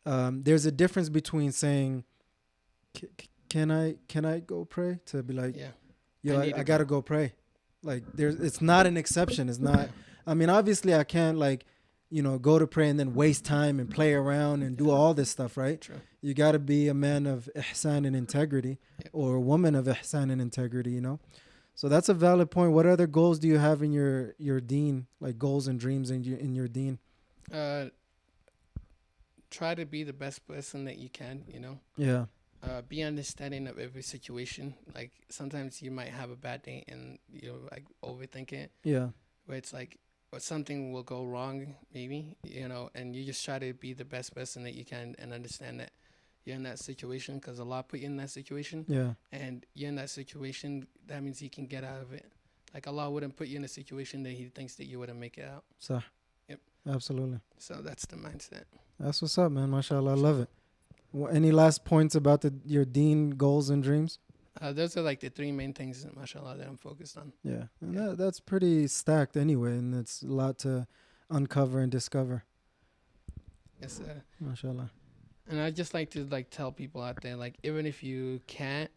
there's a difference between saying, can I go pray, to be like, yo, I gotta go pray. Like, it's not an exception. It's not, I mean, obviously I can't like, you know, go to pray and then waste time and play around and do all this stuff, right? True. You gotta be a man of ihsan and integrity, or a woman of ihsan and integrity, you know? So that's a valid point. What other goals do you have in your deen, like goals and dreams in your deen? Try to be the best person that you can, you know? Be understanding of every situation. Like, sometimes you might have a bad day and you're like overthinking it. Where it's like, or something will go wrong, maybe, you know, and you just try to be the best person that you can and understand that you're in that situation, because Allah put you in that situation. And you're in that situation, that means He can get out of it. Like, Allah wouldn't put you in a situation that He thinks that you wouldn't make it out. So, absolutely. So that's the mindset. That's what's up, man. MashaAllah, I love it. Any last points about your deen goals and dreams? Those are like the three main things, mashallah, that I'm focused on. And that's pretty stacked anyway, and it's a lot to uncover and discover. Yes, sir. MashaAllah. And I just like to like tell people out there, like, even if you can't,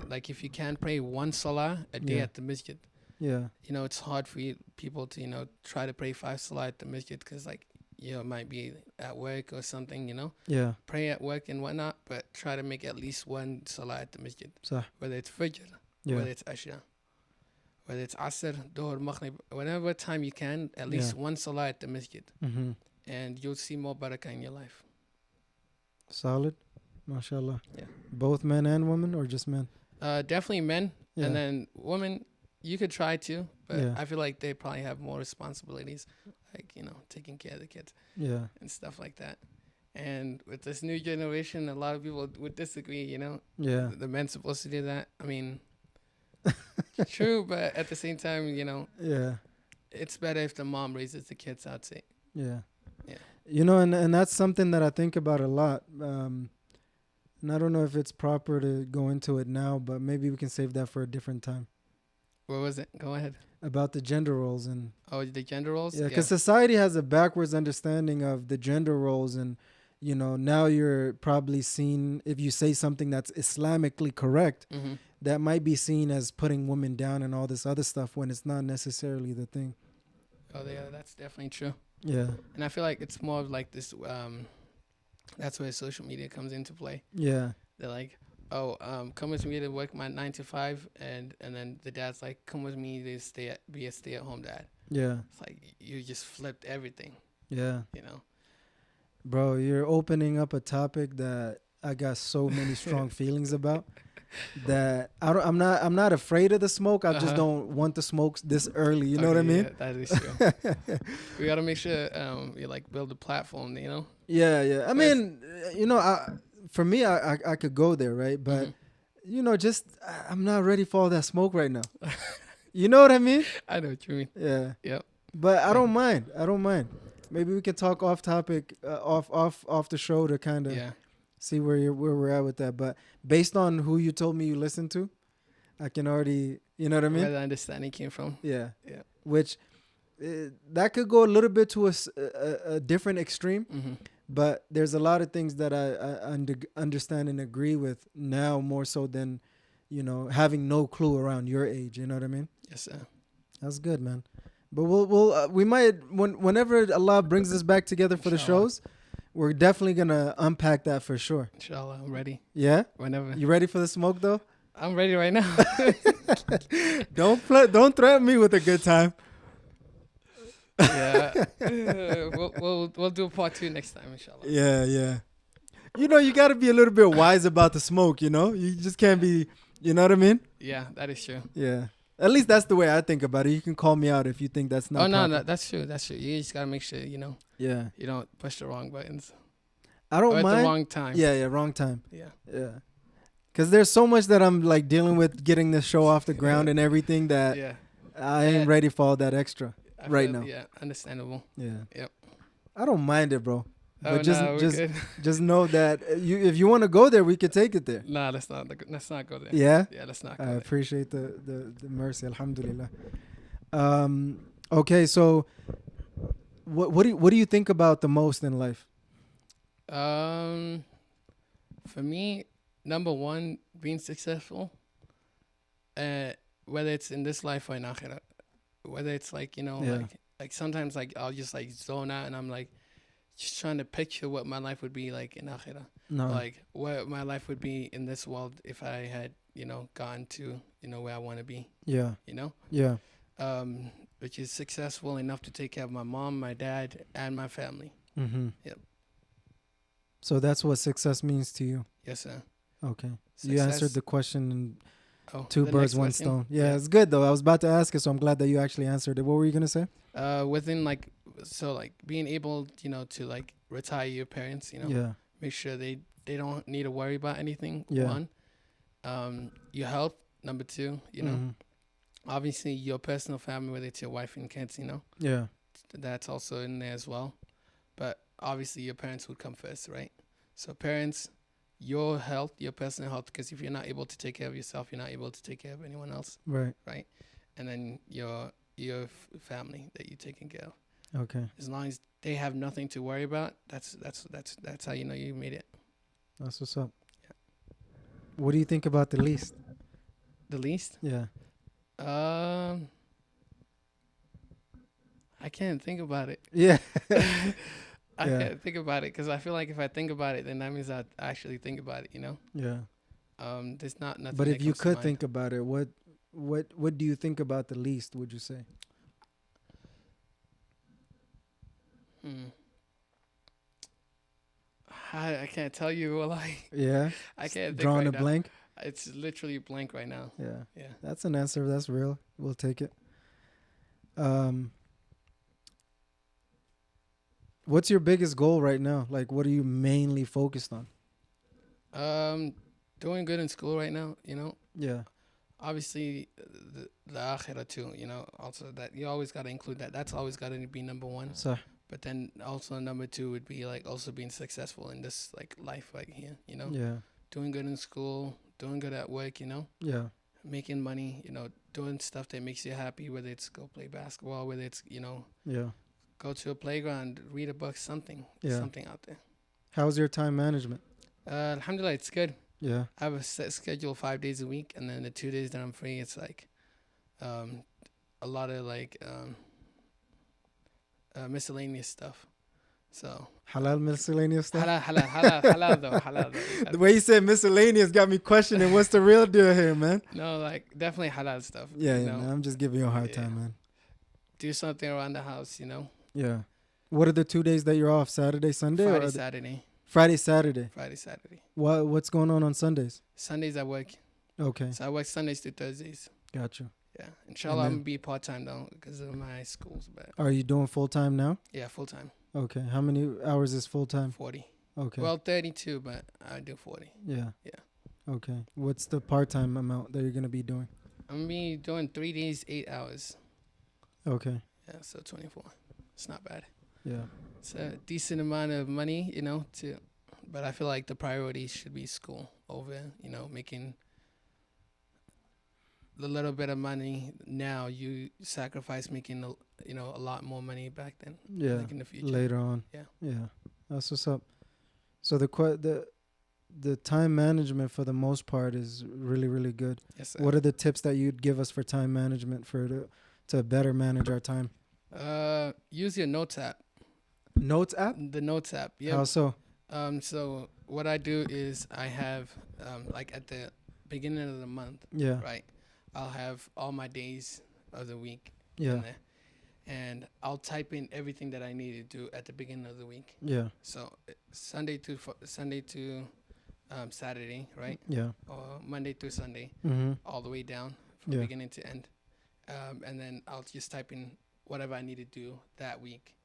like, if you can't pray one salah a day at the masjid, you know, it's hard for people to, you know, try to pray 5 salah at the masjid, because like, you know, it might be at work or something, you know. Pray at work and whatnot, but try to make at least one salah at the masjid. Whether it's Fajr, whether it's Asha, whether it's Asr, Dhuhr, Maghrib, whatever time you can, at least one salah at the masjid. And you'll see more barakah in your life. Solid. MashaAllah. Both men and women, or just men? Definitely men. And then women, you could try to, but I feel like they probably have more responsibilities, like, you know, taking care of the kids and stuff like that. And with this new generation, a lot of people would disagree, you know. The men's supposed to do that. I mean, true, but at the same time, you know, it's better if the mom raises the kids, I'd say. You know, and that's something that I think about a lot. And I don't know if it's proper to go into it now, but maybe we can save that for a different time. What was it? Go ahead. About the gender roles. And the gender roles? Yeah, because society has a backwards understanding of the gender roles. And, you know, now you're probably seen, if you say something that's Islamically correct, that might be seen as putting women down and all this other stuff, when it's not necessarily the thing. Oh, yeah, that's definitely true. And I feel like it's more of like this, that's where social media comes into play. They're like, oh, come with me to work my 9 to 5, and then the dad's like, come with me to be a stay-at-home dad. It's like, you just flipped everything. You know? Bro, you're opening up a topic that I got so many strong feelings about, that I'm not afraid of the smoke. I just don't want the smokes this early. You know what I mean? That is true. We got to make sure you like build a platform, you know? I mean, you know, for me, I could go there, right? But, you know, just I'm not ready for all that smoke right now. You know what I mean? I know what you mean. Yep. But I don't mind. Maybe we can talk off topic, off the show, to kind of see where we're at with that. But based on who you told me you listened to, I can already, you know what I mean? Where the understanding came from. Which that could go a little bit to a different extreme. But there's a lot of things that I understand and agree with now, more so than, having no clue around your age. You know what I mean? Yes, sir. That's good, man. But we might whenever Allah brings us back together for the shows, we're definitely gonna unpack that for sure. Inshallah, I'm ready. Yeah. Whenever. You ready for the smoke though? I'm ready right now. Don't threaten me with a good time. Yeah. We'll do a part 2 next time, inshallah. Yeah. You got to be a little bit wise about the smoke. You just can't be. You know what I mean? Yeah, that is true. Yeah. At least that's the way I think about it. You can call me out if you think that's not. Oh no, that's true. That's true. You just gotta make sure Yeah. you don't push the wrong buttons. I don't mind. At the wrong time. Yeah, wrong time. Yeah. Because there's so much that I'm like dealing with getting this show off the ground and everything that I ain't ready for all that extra right now. Yeah, understandable. Yeah. Yep. I don't mind it, bro. But just know that if you want to go there, we could take it there. Nah, let's not go there. Yeah? Yeah, let's not go there. I appreciate the mercy, alhamdulillah. Okay, so what do you think about the most in life? For me, number one, being successful, whether it's in this life or in akhirah, whether it's like, like sometimes like I'll just like zone out and I'm like just trying to picture what my life would be like in akhirah. No. Like what my life would be in this world if I had, gotten to, where I want to be. Yeah. Yeah. Which is successful enough to take care of my mom, my dad, and my family. Mm-hmm. Yep. So that's what success means to you? Yes, sir. Okay. You answered the question in two birds, one question? stone. Yeah, it's good though. I was about to ask it, so I'm glad that you actually answered it. What were you going to say? Within being able, to like retire your parents, make sure they don't need to worry about anything. Yeah. One, your health. Number two, obviously your personal family, whether it's your wife and kids, Yeah. That's also in there as well. But obviously your parents would come first, right? So parents, your health, your personal health, because if you're not able to take care of yourself, you're not able to take care of anyone else. Right. Right. And then your family that you're taking care of. Okay. As long as they have nothing to worry about, that's how you know you made it. That's what's up. Yeah. What do you think about the least? The least? Yeah. I can't think about it. Yeah. I can't think about it because I feel like if I think about it, then that means I actually think about it. Yeah. There's nothing. But if you could think about it, what do you think about the least? Would you say? I can't tell you. Yeah. I can't. Drawing a blank. It's literally blank right now. Yeah. Yeah. That's an answer. That's real. We'll take it. What's your biggest goal right now? Like, what are you mainly focused on? Doing good in school right now, Yeah. Obviously, the akhirah too, also that you always got to include that. That's always got to be number one. So. But then also number two would be like also being successful in this like life right here, Yeah. Doing good in school, doing good at work, Yeah. Making money, doing stuff that makes you happy, whether it's go play basketball, whether it's, Yeah. go to a playground, read a book, something out there. How's your time management? Alhamdulillah, it's good. Yeah. I have a set schedule 5 days a week, and then the 2 days that I'm free, it's like a lot of like miscellaneous stuff. So halal miscellaneous stuff. Halal though. The way you said miscellaneous got me questioning what's the real deal here, man. No, like definitely halal stuff. Yeah, man, I'm just giving you a hard time, man. Do something around the house, Yeah. What are the 2 days that you're off? Saturday, Sunday? Friday, Saturday. Friday, Saturday. Friday, Saturday. What's going on Sundays? Sundays I work. Okay. So I work Sundays to Thursdays. Gotcha. Yeah. Inshallah, I'm going to be part-time though because of my schools. But are you doing full-time now? Yeah, full-time. Okay. How many hours is full-time? 40. Okay. Well, 32, but I do 40. Yeah. Yeah. Okay. What's the part-time amount that you're going to be doing? I'm going to be doing 3 days, 8 hours. Okay. Yeah, so 24. It's not bad. Yeah. It's a decent amount of money, but I feel like the priority should be school over, making the little bit of money now. You sacrifice making, a lot more money back then. Yeah. Like in the future. Later on. Yeah. Yeah. That's what's up. So the the time management for the most part is really, really good. Yes, sir. What are the tips that you'd give us for time management to better manage our time? Use your notes app. Notes app? The notes app. Yeah. How so? So what I do is I have like at the beginning of the month. Yeah. Right. I'll have all my days of the week. Yeah. In there, and I'll type in everything that I need to do at the beginning of the week. Yeah. So Sunday to Saturday, right? Yeah. Or Monday through Sunday, all the way down from beginning to end. And then I'll just type in whatever I need to do that week.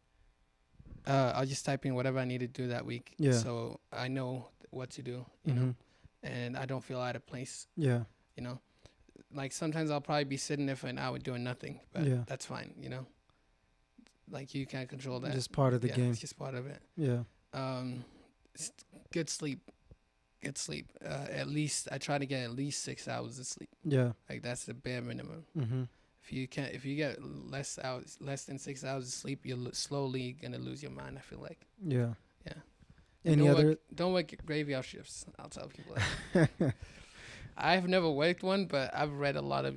I'll just type in whatever I need to do that week. Yeah. So I know what to do, you know, and I don't feel out of place. Yeah. You know, like sometimes I'll probably be sitting there for an hour doing nothing, but that's fine, you know. Like you can't control that. Just part of the game. It's just part of it. Yeah. Good sleep. Good sleep. At least I try to get at least 6 hours of sleep. Yeah. Like that's the bare minimum. If you get less than 6 hours of sleep, you're slowly gonna lose your mind. I feel like. Yeah. Yeah. And don't work graveyard shifts. I'll tell people that. I've never worked one, but I've read a lot of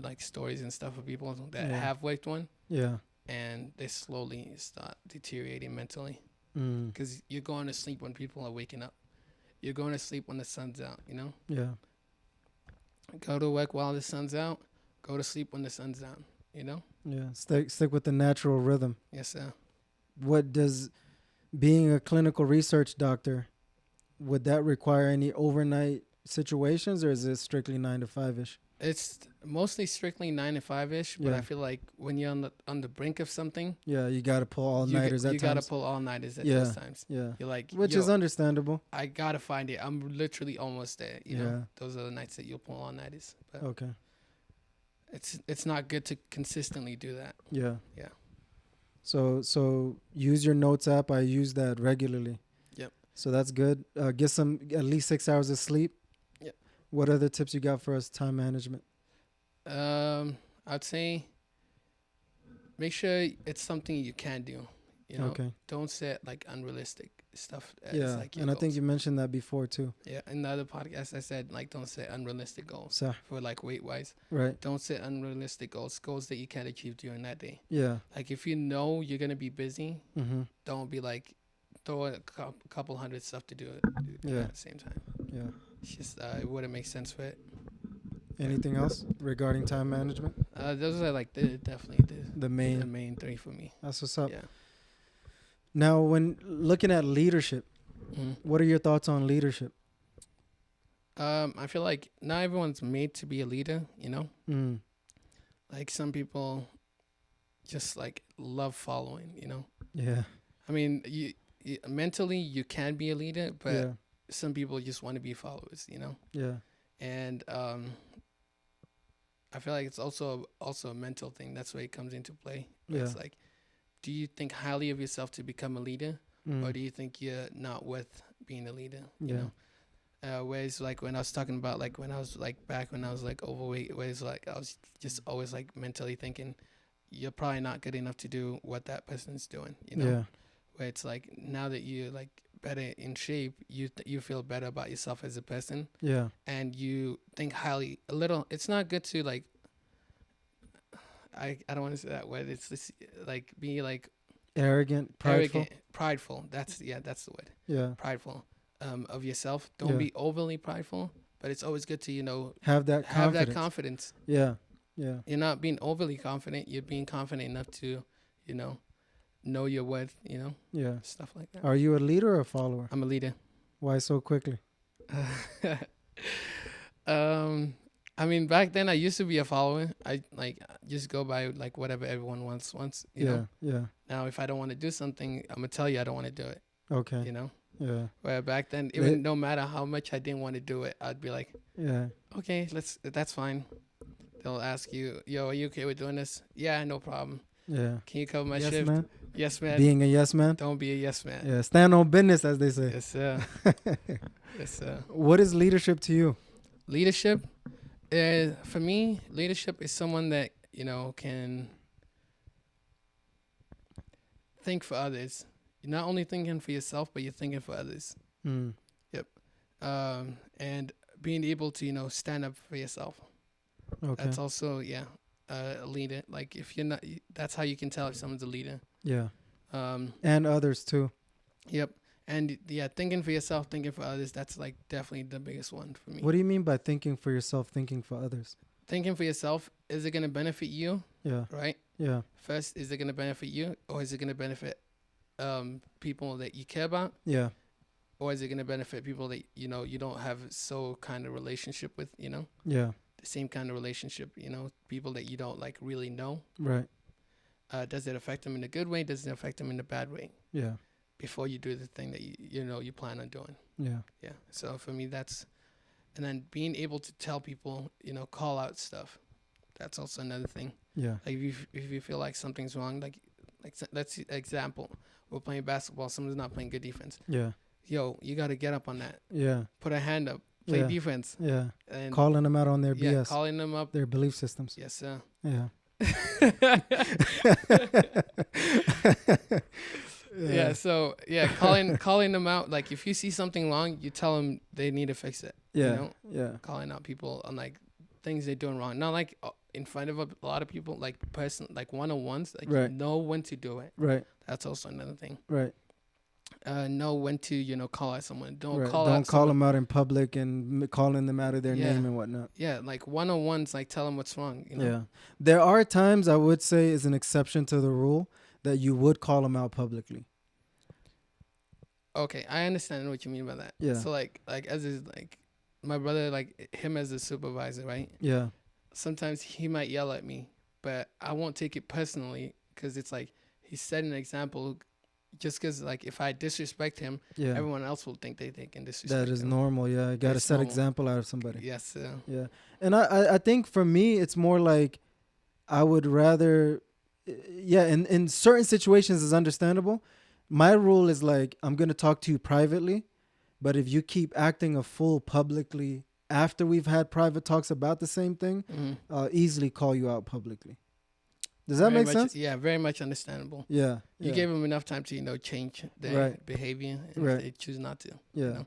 like stories and stuff of people that have worked one. Yeah. And they slowly start deteriorating mentally. Because you're going to sleep when people are waking up. You're going to sleep when the sun's out, you know? Yeah. Go to work while the sun's out. Go to sleep when the sun's down, you know? Yeah. Stick with the natural rhythm. Yes, sir. What does being a clinical research doctor, would that require any overnight situations, or is it strictly 9 to 5-ish? It's mostly strictly 9 to 5-ish, but I feel like when you're on the brink of something, you got to pull all-nighters at times. You got to pull all-nighters at those times. Yeah. You're like, which is understandable. I got to find it. I'm literally almost there, you know? Those are the nights that you'll pull all-nighters. But okay. It's not good to consistently do that. Yeah. Yeah. So use your notes app. I use that regularly. Yep. So that's good. Get some at least 6 hours of sleep. Yep. What other tips you got for us? Time management. I'd say make sure it's something you can do. You know, don't set like unrealistic stuff. Like and I think you mentioned that before too. Yeah, in the other podcast I said like don't set unrealistic goals for like weight wise. Right. Don't set unrealistic goals that you can't achieve during that day. Yeah. Like if you know you're gonna be busy, don't be like throw a couple hundred stuff to do it at the same time. Yeah. It's just it wouldn't make sense for it. Anything else regarding time management? Those are like definitely the main three for me. That's what's up. Yeah. Now, when looking at leadership, what are your thoughts on leadership? I feel like not everyone's made to be a leader, you know? Like some people just like love following, you know? Yeah. I mean, you mentally you can be a leader, but some people just want to be followers, you know? Yeah. And I feel like it's also a mental thing. That's where it comes into play. Yeah. It's like, do you think highly of yourself to become a leader, or do you think you're not worth being a leader? You know, whereas like when I was talking about like when I was like back when I was like overweight, whereas like I was just always like mentally thinking, you're probably not good enough to do what that person's doing. You know, where it's like now that you're like better in shape, you feel better about yourself as a person. Yeah, and you think highly a little. It's not good to like. I don't want to say that word. It's this like be like arrogant, prideful. That's the word. Yeah, prideful of yourself. Don't be overly prideful, but it's always good to have that confidence. Yeah, yeah. You're not being overly confident. You're being confident enough to, know your worth. Yeah, stuff like that. Are you a leader or a follower? I'm a leader. Why so quickly? I mean, back then I used to be a follower. I just go by like whatever everyone wants. You know. Yeah. Now, if I don't want to do something, I'm gonna tell you I don't want to do it. Okay. You know. Yeah. Where back then, even no matter how much I didn't want to do it, I'd be like, yeah, okay, that's fine. They'll ask you, yo, are you okay with doing this? Yeah, no problem. Yeah. Can you cover my shift? Man. Yes, man. Being a yes man. Don't be a yes man. Yeah. Stand on business, as they say. Yes, sir. Yes, sir. What is leadership to you? Leadership. For me, leadership is someone that, can think for others. You're not only thinking for yourself, but you're thinking for others. Yep. And being able to, stand up for yourself. Okay. That's also, a leader. Like if you're not, that's how you can tell if someone's a leader. Yeah. And others too. Yep. And thinking for yourself, thinking for others, that's like definitely the biggest one for me. What do you mean by thinking for yourself, thinking for others? Thinking for yourself, is it going to benefit you? Yeah. Right? Yeah. First, is it going to benefit you, or is it going to benefit people that you care about? Yeah. Or is it going to benefit people that, you don't have so kind of relationship with, Yeah. The same kind of relationship, people that you don't like really know. Right. Does it affect them in a good way? Does it affect them in a bad way? Yeah. Before you do the thing that you plan on doing. Yeah. Yeah. So for me, and then being able to tell people, call out stuff. That's also another thing. Yeah. Like if you feel like something's wrong, like let's example, we're playing basketball, someone's not playing good defense. Yeah. Yo, you got to get up on that. Yeah. Put a hand up. Play defense. Yeah. And calling them out on their BS. Calling them up. Their belief systems. Yes, sir. Yeah. So calling them out. Like if you see something wrong, you tell them they need to fix it. Yeah. Calling out people on like things they're doing wrong. Not like in front of a lot of people, like like one-on-ones. Like you know when to do it. Right. That's also another thing. Right. Know when to call out someone. Don't call them out in public and calling them out of their name and whatnot. Yeah, like one-on-ones, like tell them what's wrong. Yeah, there are times I would say is an exception to the rule that you would call them out publicly. Okay, I understand what you mean by that. Yeah. So like as is like my brother, like him as a supervisor, right? Yeah. Sometimes he might yell at me, but I won't take it personally because it's like he set an example. Just because, like, if I disrespect him, everyone else will think they can disrespect him. That is normal, yeah. You got to set example out of somebody. Yes, yeah. And I think for me, it's more like I would rather, in certain situations is understandable. My rule is like, I'm going to talk to you privately, but if you keep acting a fool publicly after we've had private talks about the same thing, I'll easily call you out publicly. Does that make sense? Yeah, very much understandable. Yeah. You gave them enough time to, change their behavior and if they choose not to. Yeah.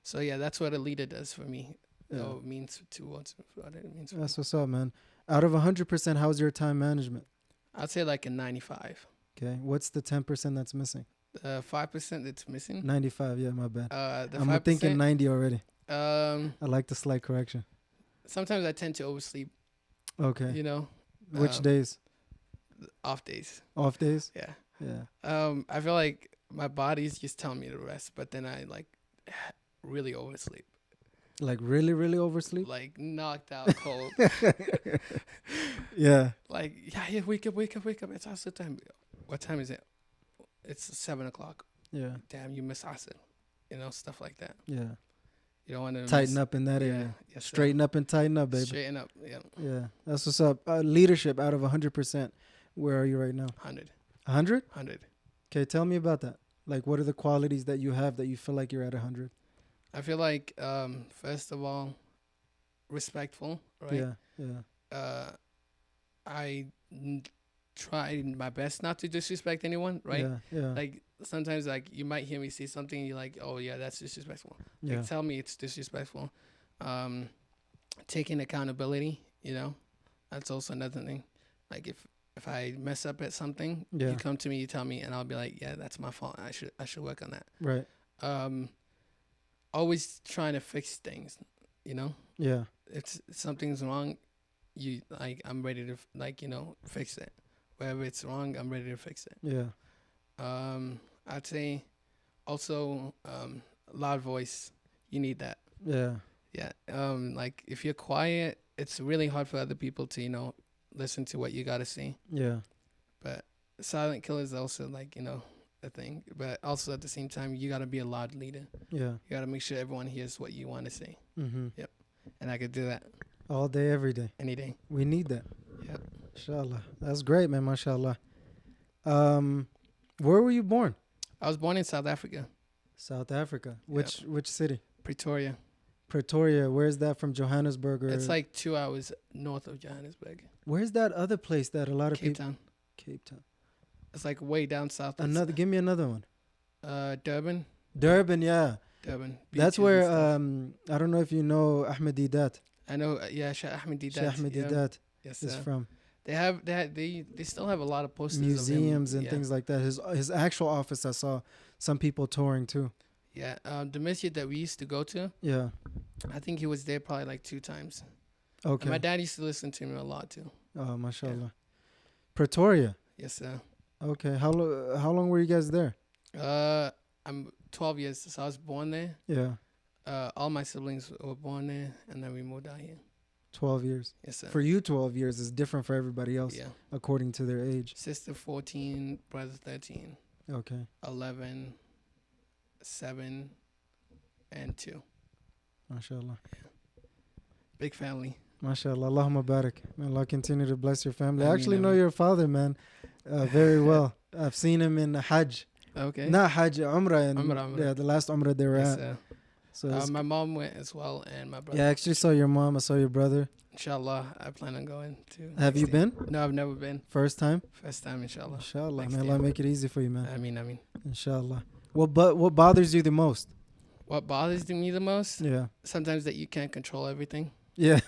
So, that's what a leader does for me. It means towards what it means for That's what's up, man. Out of 100%, how's your time management? I'd say like a 95. Okay. What's the 10% that's missing? 5% that's missing. 95, yeah, my bad. I'm thinking 90 already. I like the slight correction. Sometimes I tend to oversleep. Okay. Which days? Off days. Off days? Yeah. Yeah. I feel like my body's just telling me to rest, but then I like really oversleep. Like really, really oversleep? Like knocked out cold. Yeah. Like, wake up. It's Asr time. What time is it? It's 7 o'clock. Yeah. Damn, you miss Asr. Stuff like that. Yeah. You don't want to tighten up in that area. Yes, straighten up and tighten up, baby. Straighten up, yeah. Yeah, that's what's up. Leadership out of 100%. Where are you right now? 100. 100? 100. Okay, tell me about that. Like, what are the qualities that you have that you feel like you're at 100? I feel like, first of all, respectful, right? Yeah. I try my best not to disrespect anyone, right? Yeah. Like, sometimes, like, you might hear me say something and you're like, oh, yeah, that's disrespectful. Yeah. Like, tell me it's disrespectful. Taking accountability, that's also another thing. Like, if I mess up at something, you come to me, you tell me, and I'll be like, yeah, that's my fault. I should work on that. Right. Always trying to fix things, Yeah. If something's wrong, I'm ready to, fix it. Wherever it's wrong, I'm ready to fix it. Yeah. I'd say also loud voice. You need that. Yeah. Yeah. Like if you're quiet, it's really hard for other people to, listen to what you got to say. Yeah. But silent killer is also like, a thing. But also at the same time, you got to be a loud leader. Yeah. You got to make sure everyone hears what you want to say. Mm-hmm. Yep. And I could do that. All day, every day. Any day. We need that. Yep. Inshallah. That's great, man. Mashallah. Where were you born? I was born in South Africa. South Africa. Which city? Pretoria. Pretoria. Where's that from? Johannesburg? Or? It's like 2 hours north of Johannesburg. Where's that other place that a lot of people? Cape Town. Cape Town. It's like way down south. Give me another one. Durban. Durban, yeah. Durban. That's where I don't know if you know Ahmed Didat. I know. Yeah, Sheikh Ahmed Didat. Sheikh Ahmed Didat is from. They still have a lot of posters museums of him. And things like that. His actual office, I saw some people touring too. Yeah, the masjid that we used to go to. Yeah, I think he was there probably like 2 times. Okay. And my dad used to listen to him a lot too. Oh, mashallah. Yeah. Pretoria. Yes, sir. Okay. How long were you guys there? I'm 12 years, so I was born there. Yeah. All my siblings were born there, and then we moved out here. 12 years. Yes, sir. For you, 12 years is different for everybody else. Yeah. According to their age. Sister 14, brother 13. Okay. 11, 7, and 2. MashaAllah. Yeah. Big family. MashaAllah. Allahumma barak. May Allah continue to bless your family. I actually know your father, man, very well. I've seen him in Hajj. Okay. Not Hajj, Umrah. Umrah. Yeah, the last Umrah they were at. So my mom went as well, and my brother. Yeah, I actually saw your mom. I saw your brother. Inshallah, I plan on going too. Have you been? No, I've never been. First time? First time, inshallah. Inshallah. May Allah make it easy for you, man. I mean. Inshallah. What bothers you the most? What bothers me the most? Yeah. Sometimes that you can't control everything. Yeah.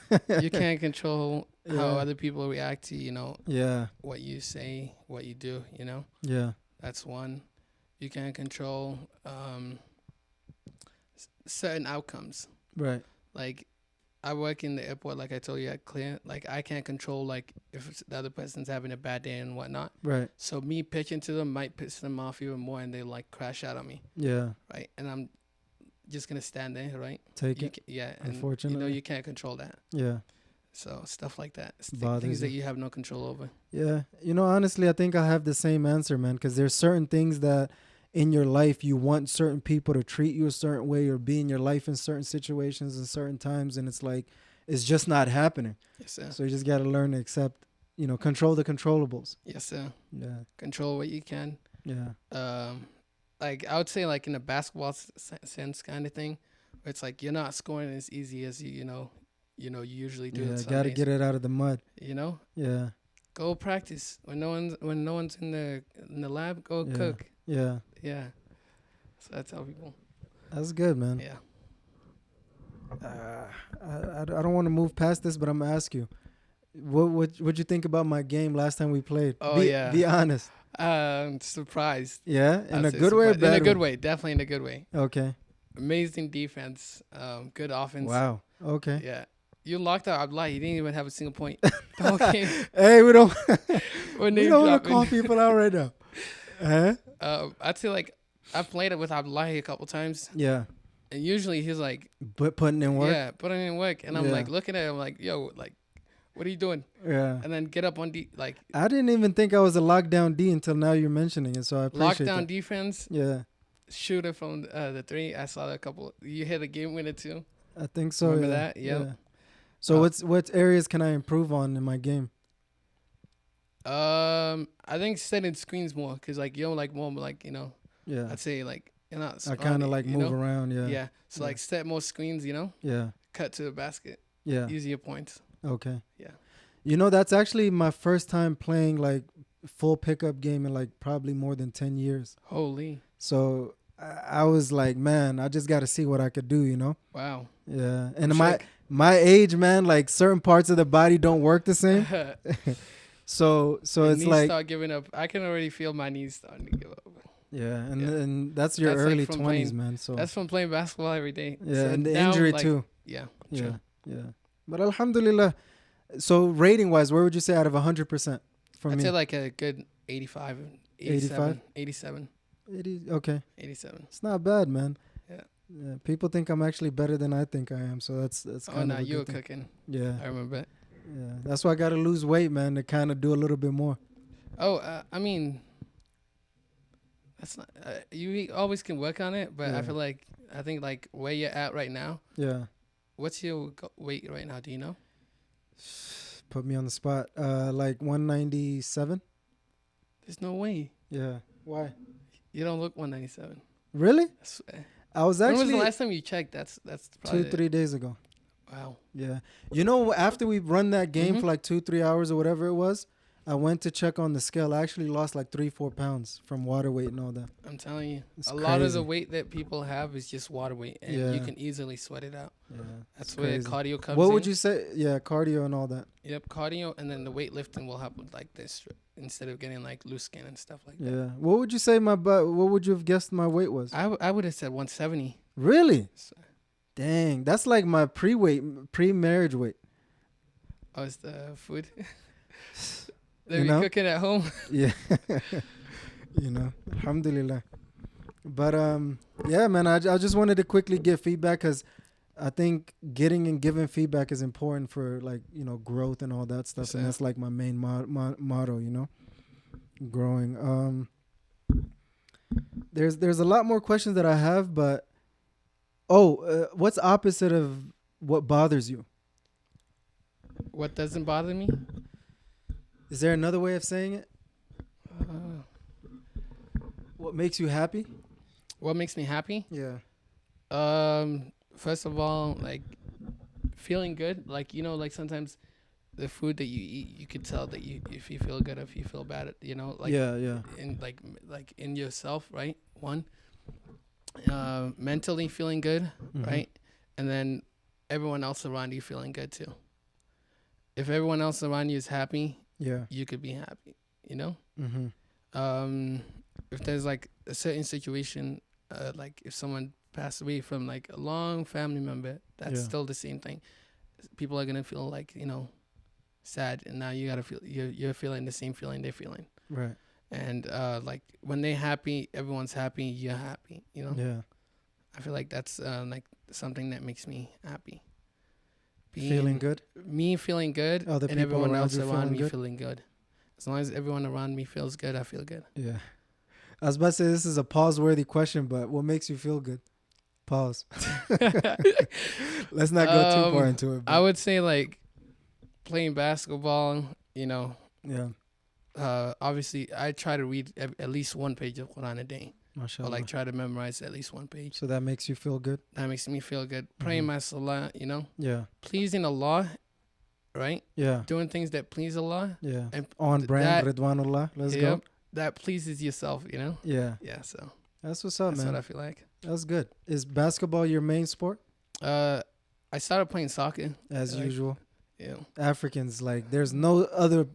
You can't control how other people react to, Yeah. what you say, what you do, Yeah. That's one. You can't control certain outcomes. Right. Like, I work in the airport, like I told you at Clear. Like, I can't control, like, if the other person's having a bad day and whatnot. Right. So me pitching to them might piss them off even more, and they, like, crash out on me. Yeah. Right? And I'm just going to stand there, right? Take it. Yeah. Unfortunately. And, you can't control that. Yeah. So stuff like that. Bothers things that you have no control over. Yeah. Honestly, I think I have the same answer, man, because there's certain things that in your life you want certain people to treat you a certain way or be in your life in certain situations and certain times, and it's like it's just not happening. Yes, sir. So you just got to learn to accept, control the controllables. Yes, sir. Yeah. Control what you can. Yeah. Like I would say, like in a basketball sense kind of thing, where it's like you're not scoring as easy as you usually do. Yeah, got to get it out of the mud. Yeah. Go practice when no one's in the lab. Go cook. Yeah. Yeah. So I tell people. That's good, man. Yeah. I don't want to move past this, but I'm gonna ask you, what'd you think about my game last time we played? Oh, yeah. Be honest. Surprised. Yeah, in a good way or bad way? In a good way, definitely in a good way. Okay. Amazing defense, good offense. Wow. Okay. Yeah. You locked out Abdullah. He didn't even have a single point. Okay. Hey, we don't want to call people out right now. Huh? I'd say like I played it with Abdullah a couple times. Yeah. And usually he's like putting in work. Yeah, putting in work. And I'm like looking at him like, yo, like, what are you doing? Yeah. And then get up on D. Like, I didn't even think I was a lockdown D until now you're mentioning it. So I appreciate lockdown that. Defense. Yeah. Shooter from the 3. I saw a couple. You hit a game winner too. I think so. Remember that? Yep. Yeah. So what areas can I improve on in my game? I think setting screens more because like you're like more like Yeah. I'd say like you're not. I kind of like move around. Yeah. Yeah. So like set more screens. Yeah. Cut to the basket. Yeah. Easier points. Okay. Yeah. That's actually my first time playing like full pickup game in like probably more than 10 years. Holy. So I was like, man, I just got to see what I could do. Wow. Yeah. And my age, man, like certain parts of the body don't work the same. So it's knees like start giving up. I can already feel my knees starting to give up. Yeah, and that's your early 20s, man. So that's from playing basketball every day. Yeah, so and the injury too. Yeah. Yeah. Yeah. But alhamdulillah. So rating wise, where would you say out of 100% for me? I'd say like a good 85, 87, 87. 80, okay. 87. It's not bad, man. Yeah. People think I'm actually better than I think I am, so that's kind of. Oh no, you were cooking. Yeah. I remember it. Yeah, that's why I got to lose weight, man, to kind of do a little bit more. Oh, I mean, that's not. You always can work on it, but I think like where you're at right now. Yeah. What's your weight right now? Do you know? Put me on the spot. Like 197. There's no way. Yeah. Why? You don't look 197. Really? I swear. I was actually. When was the last time you checked? That's probably 2-3 days ago. Wow. Yeah. After we run that game for like 2-3 hours or whatever it was, I went to check on the scale. I actually lost like 3-4 pounds from water weight and all that. I'm telling you, it's a crazy. lot of the weight that people have is just water weight, and you can easily sweat it out. Yeah, that's where cardio comes in. What would you say? Yeah, cardio and all that. Yep, cardio, and then the weightlifting will help with like this instead of getting like loose skin and stuff like that. Yeah. What would you say what would you have guessed my weight was? I would have said 170. Really? Dang, that's like my pre-marriage weight. Oh, it's the food. That we cooking at home. Yeah. Alhamdulillah. But yeah, man, I just wanted to quickly give feedback because I think getting and giving feedback is important for like, growth and all that stuff. And that's like my main motto, growing. There's a lot more questions that I have, but what's opposite of what bothers you? What doesn't bother me? Is there another way of saying it? What makes you happy? What makes me happy? Yeah. First of all, like feeling good. Like, like sometimes the food that you eat, you could tell that if you feel good or if you feel bad, like in like in yourself, right? One. Mentally feeling good, right? And then everyone else around you feeling good too. If everyone else around you is happy, you could be happy, If there's like a certain situation, like if someone passed away from like a long family member, that's still the same thing. People are gonna feel like, sad, and now you gotta feel you're feeling the same feeling they're feeling. Right. And like when they're happy, everyone's happy, you're happy, Yeah. I feel like that's like something that makes me happy. Feeling good? Me feeling good, and everyone else around me feeling good. As long as everyone around me feels good, I feel good. Yeah. I was about to say this is a pause-worthy question, but what makes you feel good? Pause. Let's not go too far into it. I would say like playing basketball, Yeah. Obviously, I try to read at least one page of Quran a day. MashaAllah. Or like try to memorize at least one page. So that makes you feel good? That makes me feel good. Praying my salah, Yeah. Pleasing Allah, right? Yeah. Doing things that please Allah. Yeah. And on brand, Ridwanullah. Let's go. That pleases yourself, Yeah. Yeah, so. That's what's up, man. That's what I feel like. That's good. Is basketball your main sport? I started playing soccer. As usual. Yeah. Africans, like, there's no other.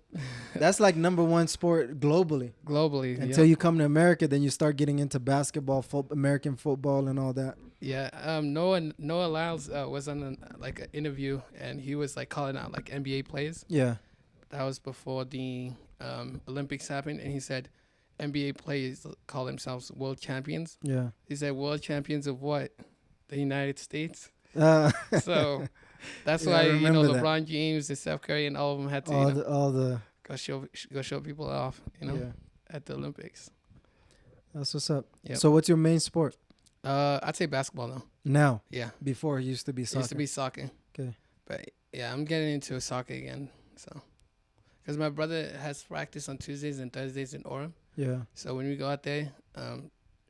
That's like number one sport globally. Until you come to America, then you start getting into basketball, American football, and all that. Yeah. Noah Lyles was on like an interview, and he was like calling out like NBA players. Yeah. That was before the Olympics happened, and he said NBA players call themselves world champions. Yeah. He said world champions of what? The United States. So. That's why LeBron James and Steph Curry and all of them had to all the go show people off, at the Olympics. That's what's up. Yep. So what's your main sport? I'd say basketball now. Now? Yeah. Before it used to be soccer. Okay. But yeah, I'm getting into soccer again. So, because my brother has practice on Tuesdays and Thursdays in Orem. Yeah. So when we go out there,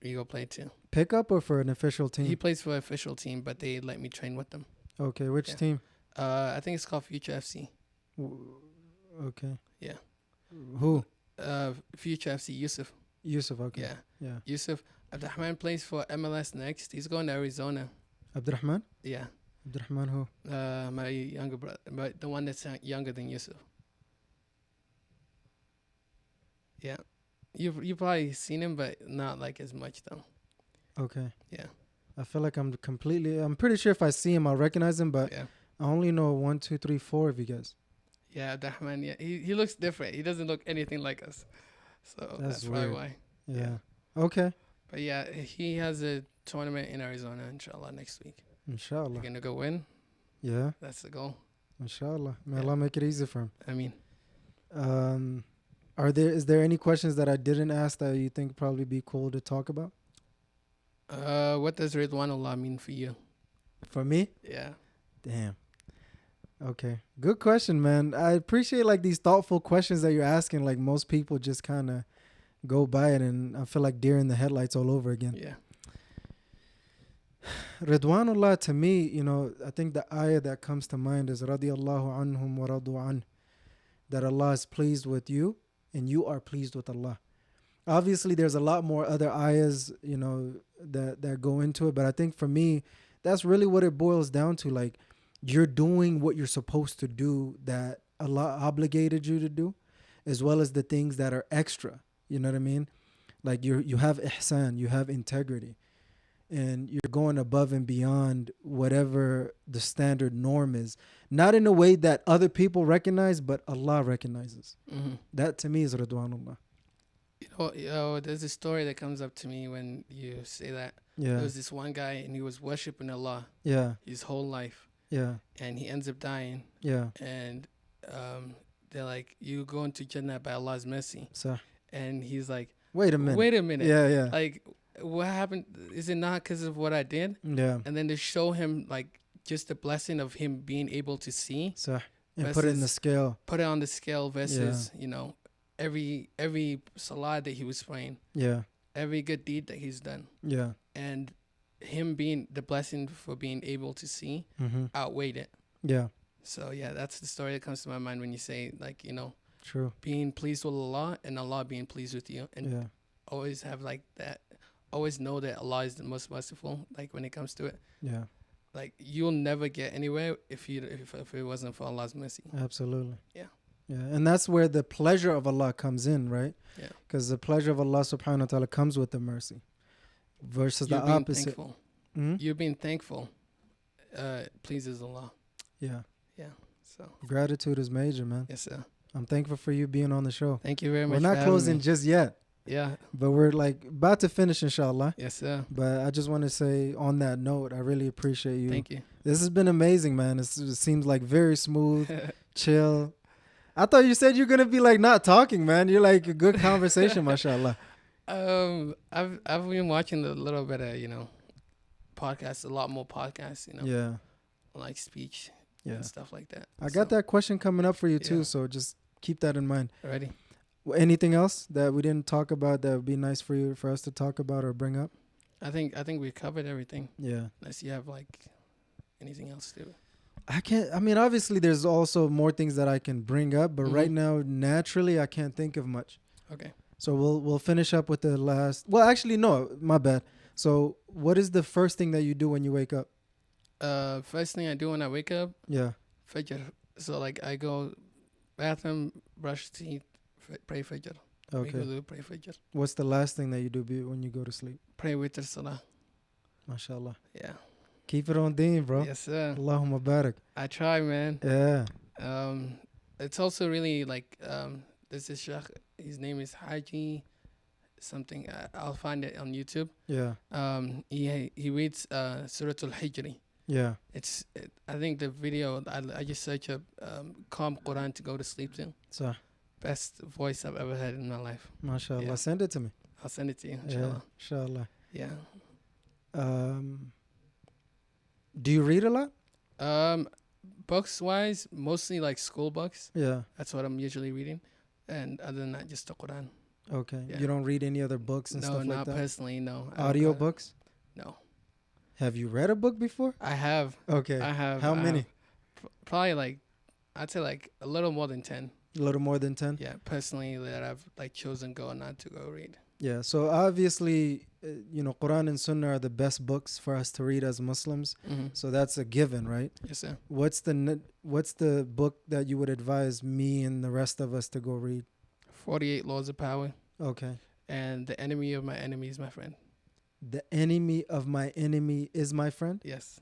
we go play too. Pickup or for an official team? He plays for an official team, but they let me train with them. Okay, which team? I think it's called Future FC. Okay. Yeah. Who? Future FC, Yusuf. Yusuf, okay. Yeah. Yusuf. Abdurrahman plays for MLS next. He's going to Arizona. Abdurrahman? Yeah. Abdurrahman who? My younger brother, but the one that's younger than Yusuf. Yeah. You've probably seen him, but not like as much though. Okay. Yeah. I feel like I'm pretty sure if I see him, I'll recognize him, but I only know 1, 2, 3, 4 of you guys. Yeah, Abdurrahman, yeah. He looks different. He doesn't look anything like us. So that's probably why. Yeah. Okay. But yeah, he has a tournament in Arizona, inshallah, next week. Inshallah. We're going to go win. Yeah. That's the goal. Inshallah. May Allah make it easy for him. I mean. Is there any questions that I didn't ask that you think probably be cool to talk about? What does Ridwanullah mean for you? For me? Yeah. Damn. Okay. Good question, man. I appreciate like these thoughtful questions that you're asking. Like most people just kind of go by it, and I feel like deer in the headlights all over again. Yeah. Ridwanullah, to me, I think the ayah that comes to mind is radiyallahu anhum wa radu an. that Allah is pleased with you and you are pleased with Allah. Obviously, there's a lot more other ayahs, that go into it. But I think for me, that's really what it boils down to. Like, you're doing what you're supposed to do that Allah obligated you to do, as well as the things that are extra. You know what I mean? Like, you have ihsan, you have integrity, and you're going above and beyond whatever the standard norm is. Not in a way that other people recognize, but Allah recognizes. Mm-hmm. That to me is Ridwanullah. There's a story that comes up to me when you say that. Yeah. There was this one guy, and he was worshiping Allah. Yeah. His whole life. Yeah. And he ends up dying. Yeah. And they're like, you go into Jannah by Allah's mercy. So. And he's like, Wait a minute. Yeah, yeah. Like, what happened? Is it not because of what I did? Yeah. And then they show him, like, just the blessing of him being able to see. So. And put it in the scale. Put it on the scale versus, every salah that he was praying. Yeah. Every good deed that he's done. Yeah. And him being the blessing for being able to see outweighed it. Yeah. So, yeah, that's the story that comes to my mind when you say, like, True. Being pleased with Allah and Allah being pleased with you. And always have, like, that. Always know that Allah is the most merciful, like, when it comes to it. Yeah. Like, you'll never get anywhere if it wasn't for Allah's mercy. Absolutely. Yeah. Yeah. And that's where the pleasure of Allah comes in, right? Yeah. Because the pleasure of Allah subhanahu wa ta'ala comes with the mercy. Versus the opposite. Mm-hmm. You being thankful pleases Allah. Yeah. Yeah. So gratitude is major, man. Yes, sir. I'm thankful for you being on the show. Thank you very much. We're not closing just yet. Yeah. But we're like about to finish, inshallah. Yes, sir. But I just want to say on that note, I really appreciate you. Thank you. This has been amazing, man. It seems like very smooth, chill. I thought you said you're going to be like not talking, man. You're like a good conversation, mashallah. I've been watching a little bit of, podcasts, a lot more podcasts, Yeah. Like speech and stuff like that. I got that question coming up for you too, so just keep that in mind. Ready? Anything else that we didn't talk about that would be nice for us to talk about or bring up? I think we covered everything. Yeah. Unless you have like anything else to. Obviously there's also more things that I can bring up, but right now naturally I can't think of much. Okay. So we'll finish up with the last. Well, actually no, my bad. So what is the first thing that you do when you wake up? First thing I do when I wake up. Yeah. Fajr. So like I go bathroom, brush teeth, pray Fajr. Okay. Pray Fajr. What's the last thing that you do when you go to sleep? Pray witr salah. MashaAllah. Yeah. Keep it on deen, bro. Yes, sir. Allahumma barak. I try, man. Yeah. It's also really like there's this sheikh. His name is Haji something. I'll find it on YouTube. Yeah. He reads Surah Al-Hijr. Yeah. I think the video, I just search up calm Quran to go to sleep to. So. Best voice I've ever had in my life. MashaAllah. Yeah. Send it to me. I'll send it to you, inshallah. Yeah, inshallah. Yeah. Do you read a lot? Books wise, mostly like school books. Yeah. That's what I'm usually reading. And other than that, just the Quran. Okay. Yeah. You don't read any other books and stuff like that? No, not personally, no. Audio books? No. Have you read a book before? I have. Okay. I have. How many? Probably like, I'd say like a little more than 10. A little more than 10? Yeah, personally that I've like chosen not to go read. Yeah, so obviously, Quran and Sunnah are the best books for us to read as Muslims. Mm-hmm. So that's a given, right? Yes, sir. What's the book that you would advise me and the rest of us to go read? 48 Laws of Power. Okay. And The Enemy of My Enemy is My Friend. The enemy of my enemy is my friend? Yes.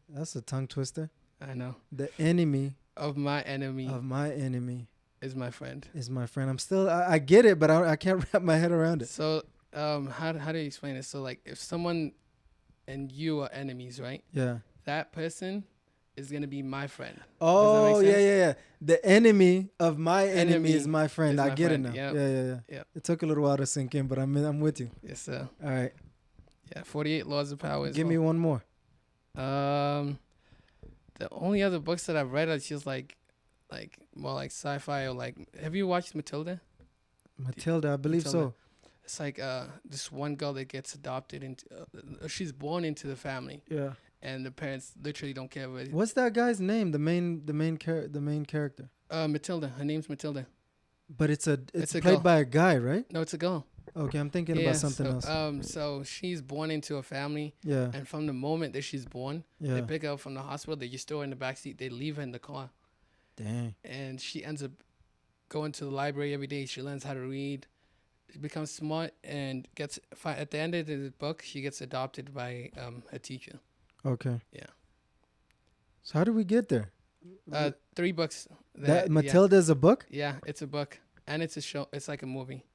That's a tongue twister. I know. The enemy of my enemy is my friend. Is my friend. I get it, but I can't wrap my head around it. So, how do you explain it? So, like, if someone and you are enemies, right? Yeah. That person is gonna be my friend. Oh, yeah. The enemy of my enemy is my friend. I get it now. Yep. Yeah. It took a little while to sink in, but I'm with you. Yes, sir. All right. Yeah, 48 Laws of Power. Give me one more. The only other books that I've read are just like more like sci-fi or like. Have you watched Matilda? I believe so. It's like this one girl that gets adopted into. She's born into the family. Yeah. And the parents literally don't care. What's that guy's name? The main character. Matilda. Her name's Matilda. But it's played by a guy, right? No, it's a girl. Okay, I'm thinking about something else. So she's born into a family. Yeah. And from the moment that she's born, they pick her up from the hospital. They just throw her in the backseat. They leave her in the car. Dang. And she ends up going to the library every day. She learns how to read. She becomes smart and gets. At the end of the book, she gets adopted by a teacher. Okay. Yeah. So how do we get there? 3 books. That Matilda is a book? Yeah, it's a book. And it's a show. It's like a movie.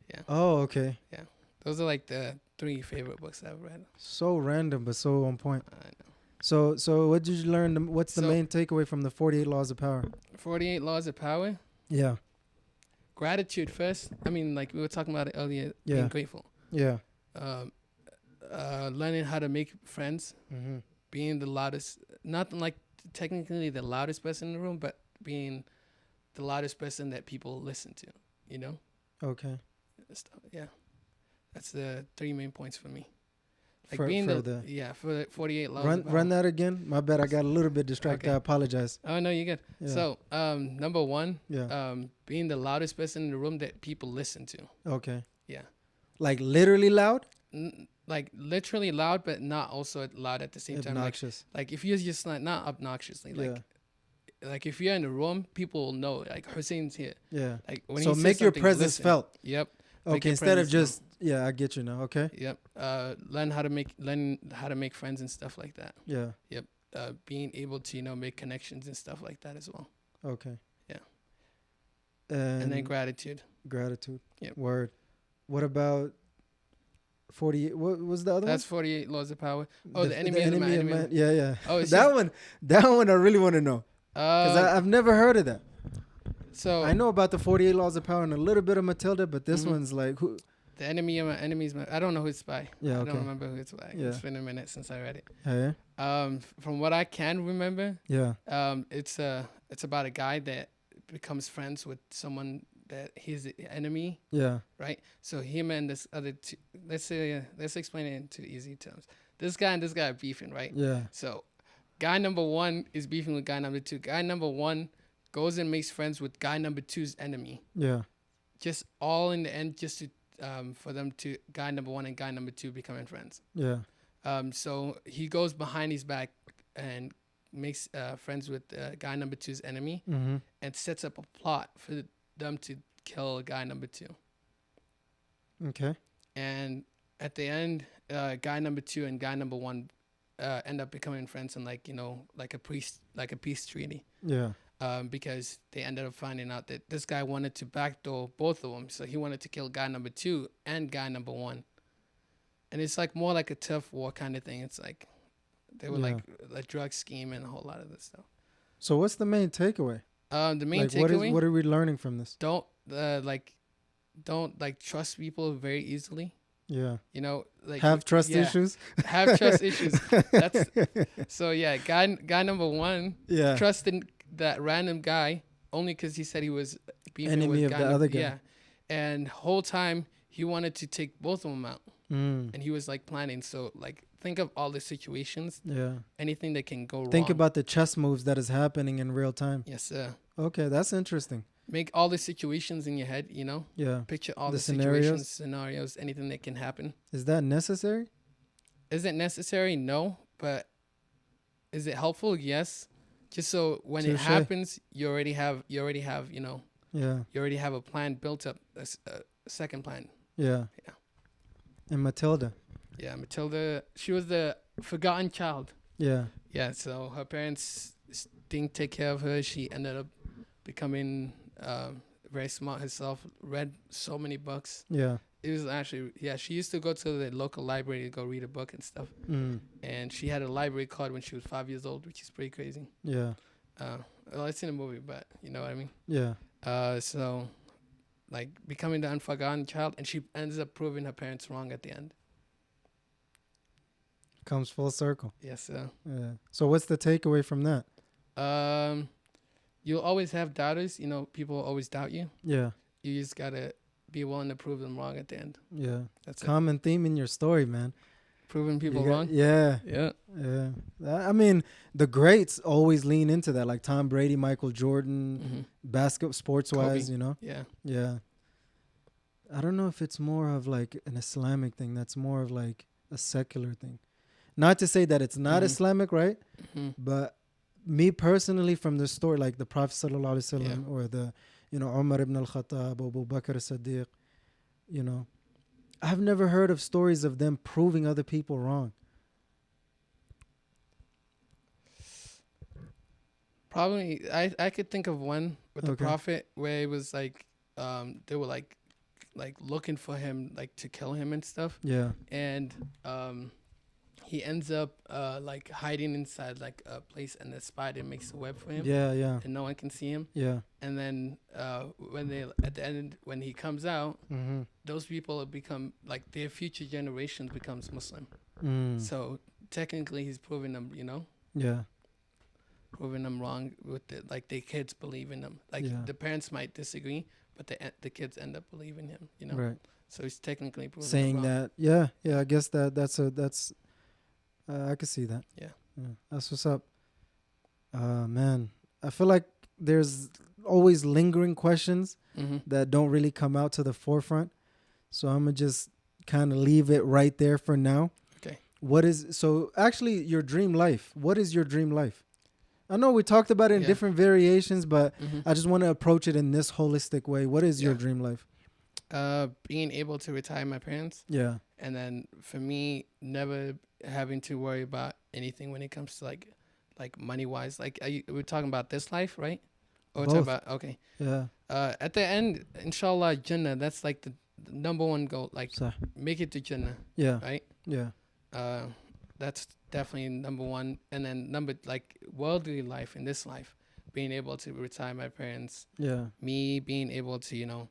Yeah. Oh, okay. Yeah. Those are like the 3 favorite books I've read. So random, but so on point. I know. So what did you learn? What's the main takeaway from the 48 Laws of Power? 48 Laws of Power? Yeah. Gratitude first. I mean, like we were talking about it earlier, being grateful. Yeah. Learning how to make friends. Mm-hmm. Being the loudest, not like technically the loudest person in the room, but being the loudest person that people listen to, you know? Okay. Yeah. That's the 3 main points for me. Like for the 48 laws. Run that again. My bad, I got a little bit distracted. Okay. I apologize. Oh no, you're good. Yeah. So, number 1, yeah. Being the loudest person in the room that people listen to. Okay. Yeah. Like literally loud? Like literally loud, but not also loud at the same time. Obnoxious. Like if you're just not obnoxiously. Like if you're in the room, people will know. Like Hussein's here. Yeah. Like when so make your presence felt. Yep. Okay. Instead of just I get you now. Okay. Yep. Learn how to make friends and stuff like that. Yeah. Yep. Being able to make connections and stuff like that as well. Okay. Yeah. And then gratitude. Gratitude. Yep. Word. What about 48? What was the other one? That's 48 Laws of Power. Oh, the enemy of man. Yeah, yeah. Oh, that one I really want to know. Because I've never heard of that. So I know about the 48 Laws of Power and a little bit of Matilda, but this one's like who? The enemy of my enemies. I don't know who's by. Yeah, okay. I don't remember who it's by. Yeah. It's been a minute since I read it. Yeah. From what I can remember. Yeah. It's about a guy that becomes friends with someone that he's the enemy. Yeah. Right. So him and this other two. Let's explain it into easy terms. This guy and this guy are beefing, right? Yeah. So, guy number 1 is beefing with guy number 2. Guy number 1 goes and makes friends with guy number 2's enemy. Yeah. Just all in the end, just to for them to guy number 1 and guy number 2 becoming friends. Yeah. So he goes behind his back and makes friends with guy number 2's enemy, and sets up a plot for them to kill guy number 2. Okay. And at the end, guy number 2 and guy number 1 end up becoming friends, and like a peace treaty. Yeah. Because they ended up finding out that this guy wanted to backdoor both of them, so he wanted to kill guy number 2 and guy number 1. And it's like more like a tough war kind of thing. It's like they were like a drug scheme and a whole lot of this stuff. So what's the main takeaway? The main takeaway. What are we learning from this? Don't trust people very easily. Yeah. Have trust issues. Have trust issues. That's so yeah. Guy number 1. Yeah. Trusted that random guy only because he said he was beefing enemy with of the other guy. Yeah. And whole time he wanted to take both of them out. And he was like planning. So like think of all the situations. Yeah. Anything that can go wrong. Think about the chess moves that is happening in real time. Yes, sir. Okay, that's interesting. Make all the situations in your head, Yeah. Picture all the situations, scenarios, anything that can happen. Is that necessary? Is it necessary? No. But is it helpful? Yes. Just so when it happens, you already have, Yeah. You already have a plan built up, a second plan. Yeah. Yeah. And Matilda. Yeah, Matilda, she was the forgotten child. Yeah. Yeah, so her parents didn't take care of her. She ended up becoming very smart herself, read so many books. Yeah. It was actually, she used to go to the local library to go read a book and stuff. And she had a library card when she was 5 years old, which is pretty crazy. Yeah. Well, it's in a movie, but you know what I mean? Yeah. So, like, becoming the unforgotten child, and she ends up proving her parents wrong at the end. Comes full circle. Yes, sir. Yeah. So what's the takeaway from that? You'll always have doubters. People always doubt you. Yeah. You just gotta be willing to prove them wrong at the end. Yeah. That's common theme in your story, man. proving people wrong. Yeah. Yeah. Yeah. I mean, the greats always lean into that, like Tom Brady, Michael Jordan, sports wise, you know? Yeah. Yeah. I don't know if it's more of like an Islamic thing. That's more of like a secular thing. Not to say that it's not Islamic, right? But me personally, from the story, like the Prophet sallallahu alaihi wasallam, or the, you know, Umar ibn al-Khattab, Abu Bakr as-Siddiq, you know, I've never heard of stories of them proving other people wrong. Probably, I could think of one with the Prophet where it was like, they were like looking for him, like to kill him and stuff. Yeah. And he ends up like hiding inside like a place, and the spider makes a web for him. Yeah, yeah. And no one can see him. Yeah. And then when they at the end, when he comes out, those people have become like their future generations becomes Muslim. So technically, he's proving them, you know. Yeah. Proving them wrong with it, like their kids believe in them. Like the parents might disagree, but the kids end up believing him, you know. Right. So he's technically proving saying them wrong. that. Yeah. I guess that's I could see that. Yeah. That's what's up. Man, I feel like there's always lingering questions that don't really come out to the forefront. So I'm gonna just kind of leave it right there for now. Okay. Actually your dream life? What is your dream life? I know we talked about it in different variations, but I just want to approach it in this holistic way. What is your dream life? Being able to retire my parents. Yeah. And then for me, never having to worry about anything when it comes to like money wise. Like we're talking about this life, right? Or we're talking about Yeah. At the end, inshallah, Jannah. That's like the number one goal. Like make it to Jannah. Yeah. Right. Yeah. That's definitely number one. And then like worldly life in this life, being able to retire my parents. Yeah. Me being able to, you know,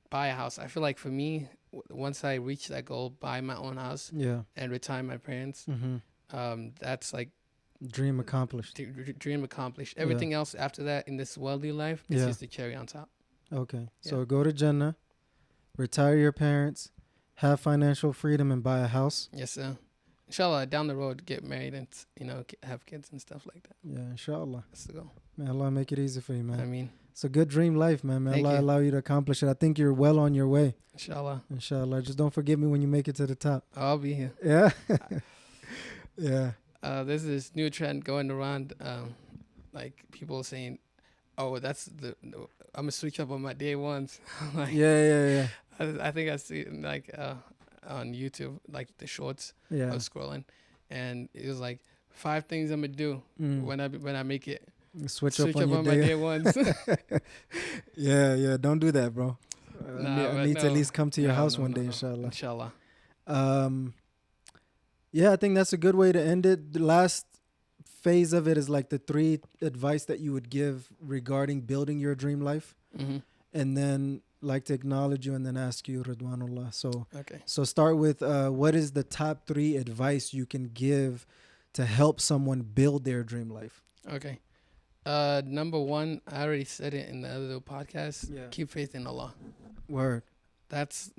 buy a house. I feel like for me, once I reach that goal, buy my own house. Yeah. And retire my parents. That's like dream accomplished. Dream accomplished. Everything else after that in this worldly life is just the cherry on top. Okay. So go to Jannah, retire your parents, have financial freedom, and buy a house. Yes, sir. Inshallah, down the road, get married and, you know, have kids and stuff like that. Yeah, inshallah. That's the goal. May Allah make it easy for you, man. I mean, it's a good dream life, man. May Allah allow you to accomplish it. I think you're well on your way. Inshallah. Inshallah. Just don't forget me when you make it to the top. I'll be here. Yeah. Yeah. There's this new trend going around, like people saying, "Oh, I'm gonna switch up on my day ones." Like, yeah. I think I see it like on YouTube, like the shorts. Yeah. I was scrolling, and it was like 5 things I'm gonna do when I make it. Switch up on my day ones. Yeah. Don't do that, bro. I need to at least come to your house one day, inshallah. Inshallah. Yeah, I think that's a good way to end it. The last phase of it is like the 3 advice that you would give regarding building your dream life. And then like to acknowledge you and then ask you, Ridwanullah. So start with what is the top 3 advice you can give to help someone build their dream life? Okay. Number 1, I already said it in the other podcast. Yeah. Keep faith in Allah. Word. That's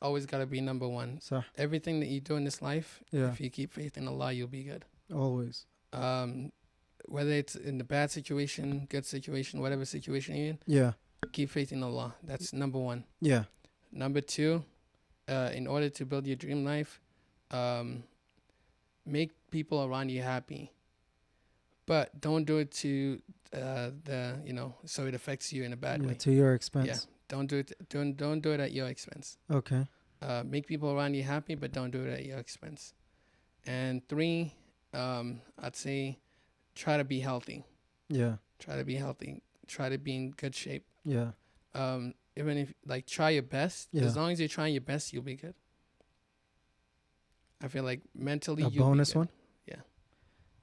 always got to be number 1. So everything that you do in this life, if you keep faith in Allah, you'll be good. Always. Whether it's in the bad situation, good situation, whatever situation you're in. Yeah. Keep faith in Allah. That's number 1. Yeah. Number 2, in order to build your dream life, make people around you happy. But don't do it to so it affects you in a bad way. To your expense. Yeah. Don't do it. Don't do it at your expense. Okay. Make people around you happy, but don't do it at your expense. And 3, I'd say, try to be healthy. Yeah. Try to be healthy. Try to be in good shape. Yeah. Even if try your best. Yeah. As long as you're trying your best, you'll be good. I feel like mentally. A bonus one. Yeah.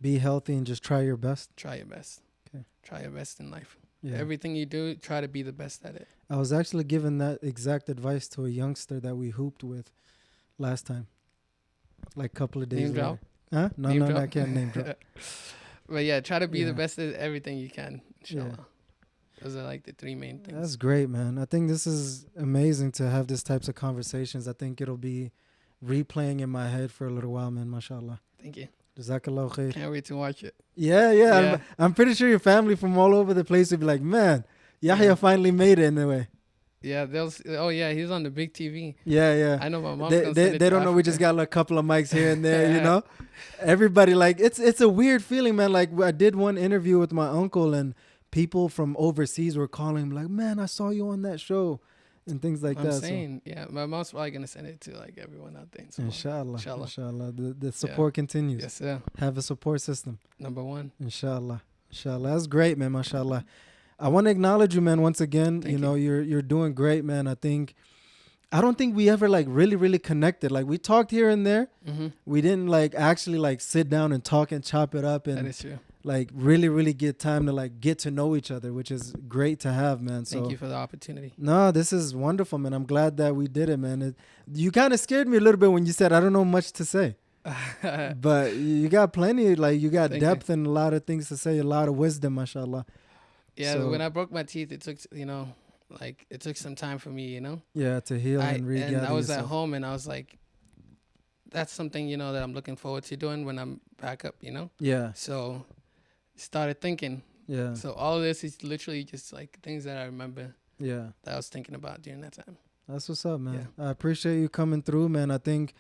Be healthy and just try your best. Try your best. Okay. Try your best in life. Yeah. Everything you do, try to be the best at it. I was actually given that exact advice to a youngster that we hooped with last time. Like a couple of days later. Drop? Huh? No, I can't name drop. But yeah, try to be the best at everything you can, inshallah. Yeah. Those are like the 3 main things. That's great, man. I think this is amazing to have these types of conversations. I think it'll be replaying in my head for a little while, man. MashaAllah. Thank you. Jazakallah khair. Can't wait to watch it. Yeah. I'm pretty sure your family from all over the place would be like, man, Yahya finally made it in a way. Yeah, he's on the big TV. Yeah. I know my mom. They don't know we just got a couple of mics here and there, you know. Everybody like it's a weird feeling, man. Like I did one interview with my uncle, and people from overseas were calling him like, man, I saw you on that show. And things like that. My mom's probably gonna send it to like everyone out there. So Inshallah. The support continues. Yes, sir. Have a support system. Number one. Inshallah. That's great, man. MashaAllah. I want to acknowledge you, man. Once again, Thank you. You're doing great, man. I don't think we ever like really connected. Like we talked here and there. Mm-hmm. We didn't like actually like sit down and talk and chop it up and that is true. Like really get time to like get to know each other, which is great to have, man. Thank you for the opportunity. No, this is wonderful, man. I'm glad that we did it, man. You kind of scared me a little bit when you said I don't know much to say. But you got plenty, like you got depth and a lot of things to say, a lot of wisdom, mashallah. Yeah, so, when I broke my teeth, it took, it took some time for me, Yeah, to heal and regather And I was yourself. at home and I was like, that's something, that I'm looking forward to doing when I'm back up, Yeah. So started thinking. Yeah. So all of this is literally just like things that I remember. Yeah. That I was thinking about during that time. That's what's up, man. Yeah. I appreciate you coming through, man. I think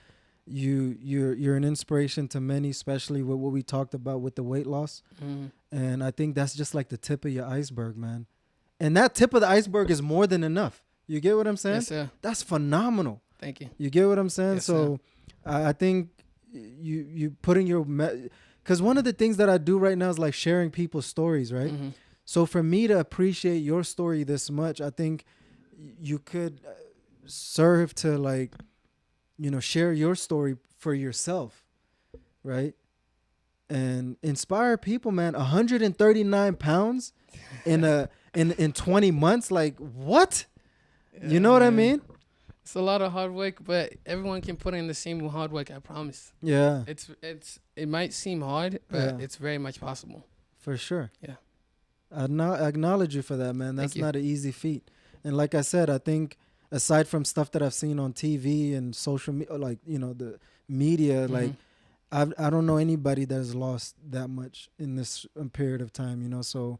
you're an inspiration to many, especially with what we talked about with the weight loss. Mm. And I think that's just like the tip of your iceberg, man. And that tip of the iceberg is more than enough. You get what I'm saying? Yes, sir. That's phenomenal. Thank you. You get what I'm saying? Yes, so I think you putting your because one of the things that I do right now is like sharing people's stories, right? Mm-hmm. So for me to appreciate your story this much, I think you could serve to like, share your story for yourself, right? And inspire people, man. 139 pounds in 20 months, like what? Yeah, you know what I mean? It's a lot of hard work, but everyone can put in the same hard work, I promise. Yeah. It might seem hard, but it's very much possible. For sure. Yeah. I acknowledge you for that, man. That's not an easy feat. And like I said, I think aside from stuff that I've seen on TV and social media, like, the media, Mm-hmm. like I don't know anybody that has lost that much in this period of time, so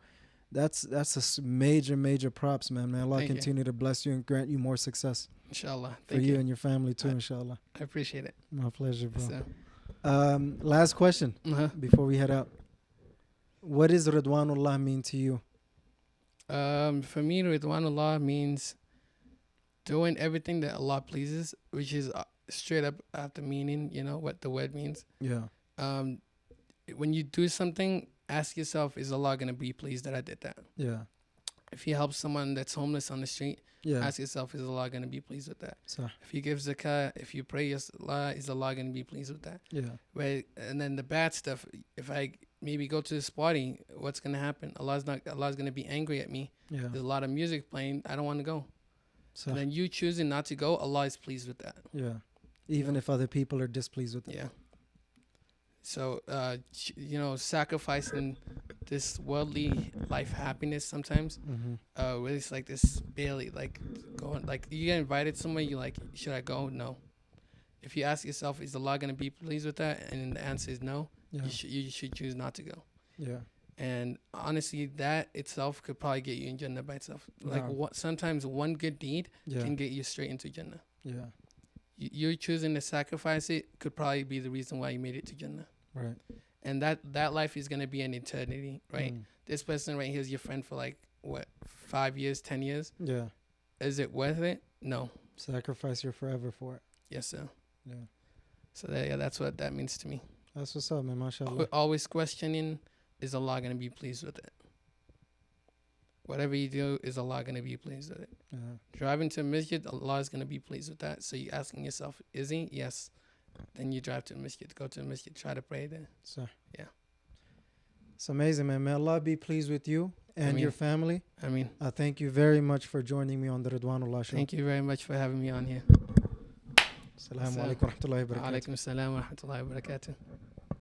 that's a major props, man. Allah continue to bless you and grant you more success. Inshallah. For you and your family too, inshallah. I appreciate it. My pleasure, bro. So. Last question before we head out. What does Ridwanullah mean to you? For me, Ridwanullah means doing everything that Allah pleases, which is straight up at the meaning, what the word means. Yeah. When you do something, ask yourself, is Allah going to be pleased that I did that? Yeah. If you help someone that's homeless on the street, ask yourself, is Allah going to be pleased with that? So. If you give zakah, if you pray, is Allah going to be pleased with that? Yeah. Right. And then the bad stuff, if I maybe go to this party, what's going to happen? Allah's going to be angry at me. Yeah. There's a lot of music playing. I don't want to go. So. And then you choosing not to go, Allah is pleased with that. Yeah. Even if other people are displeased with it. Yeah. So, sacrificing this worldly life happiness sometimes, really it's like this barely, like going, like you get invited somewhere, you're like, should I go? No. If you ask yourself, is Allah going to be pleased with that? And the answer is no, you should choose not to go. Yeah. And honestly, that itself could probably get you in Jannah by itself. Like sometimes one good deed can get you straight into Jannah. Yeah. You choosing to sacrifice it could probably be the reason why you made it to Jannah. Right. And that life is going to be an eternity, right? This person right here is your friend for 5 years, 10 years? Yeah. Is it worth it? No. Sacrifice your forever for it. Yes, sir. Yeah. So that's what that means to me. That's what's up, man. MashaAllah. Always questioning, is Allah going to be pleased with it? Whatever you do, is Allah going to be pleased with it? Driving to a masjid, Allah is going to be pleased with that. So you're asking yourself, is he? Yes. Then you drive to a masjid, go to a masjid, try to pray there. So, yeah. It's amazing, man. May Allah be pleased with you and your family. I thank you very much for joining me on the Ridwanullah Show. Thank you very much for having me on here. Assalamu alaikum wa rahmatullahi wa barakatuh. Alaikum assalam wa rahmatullahi wa barakatuh.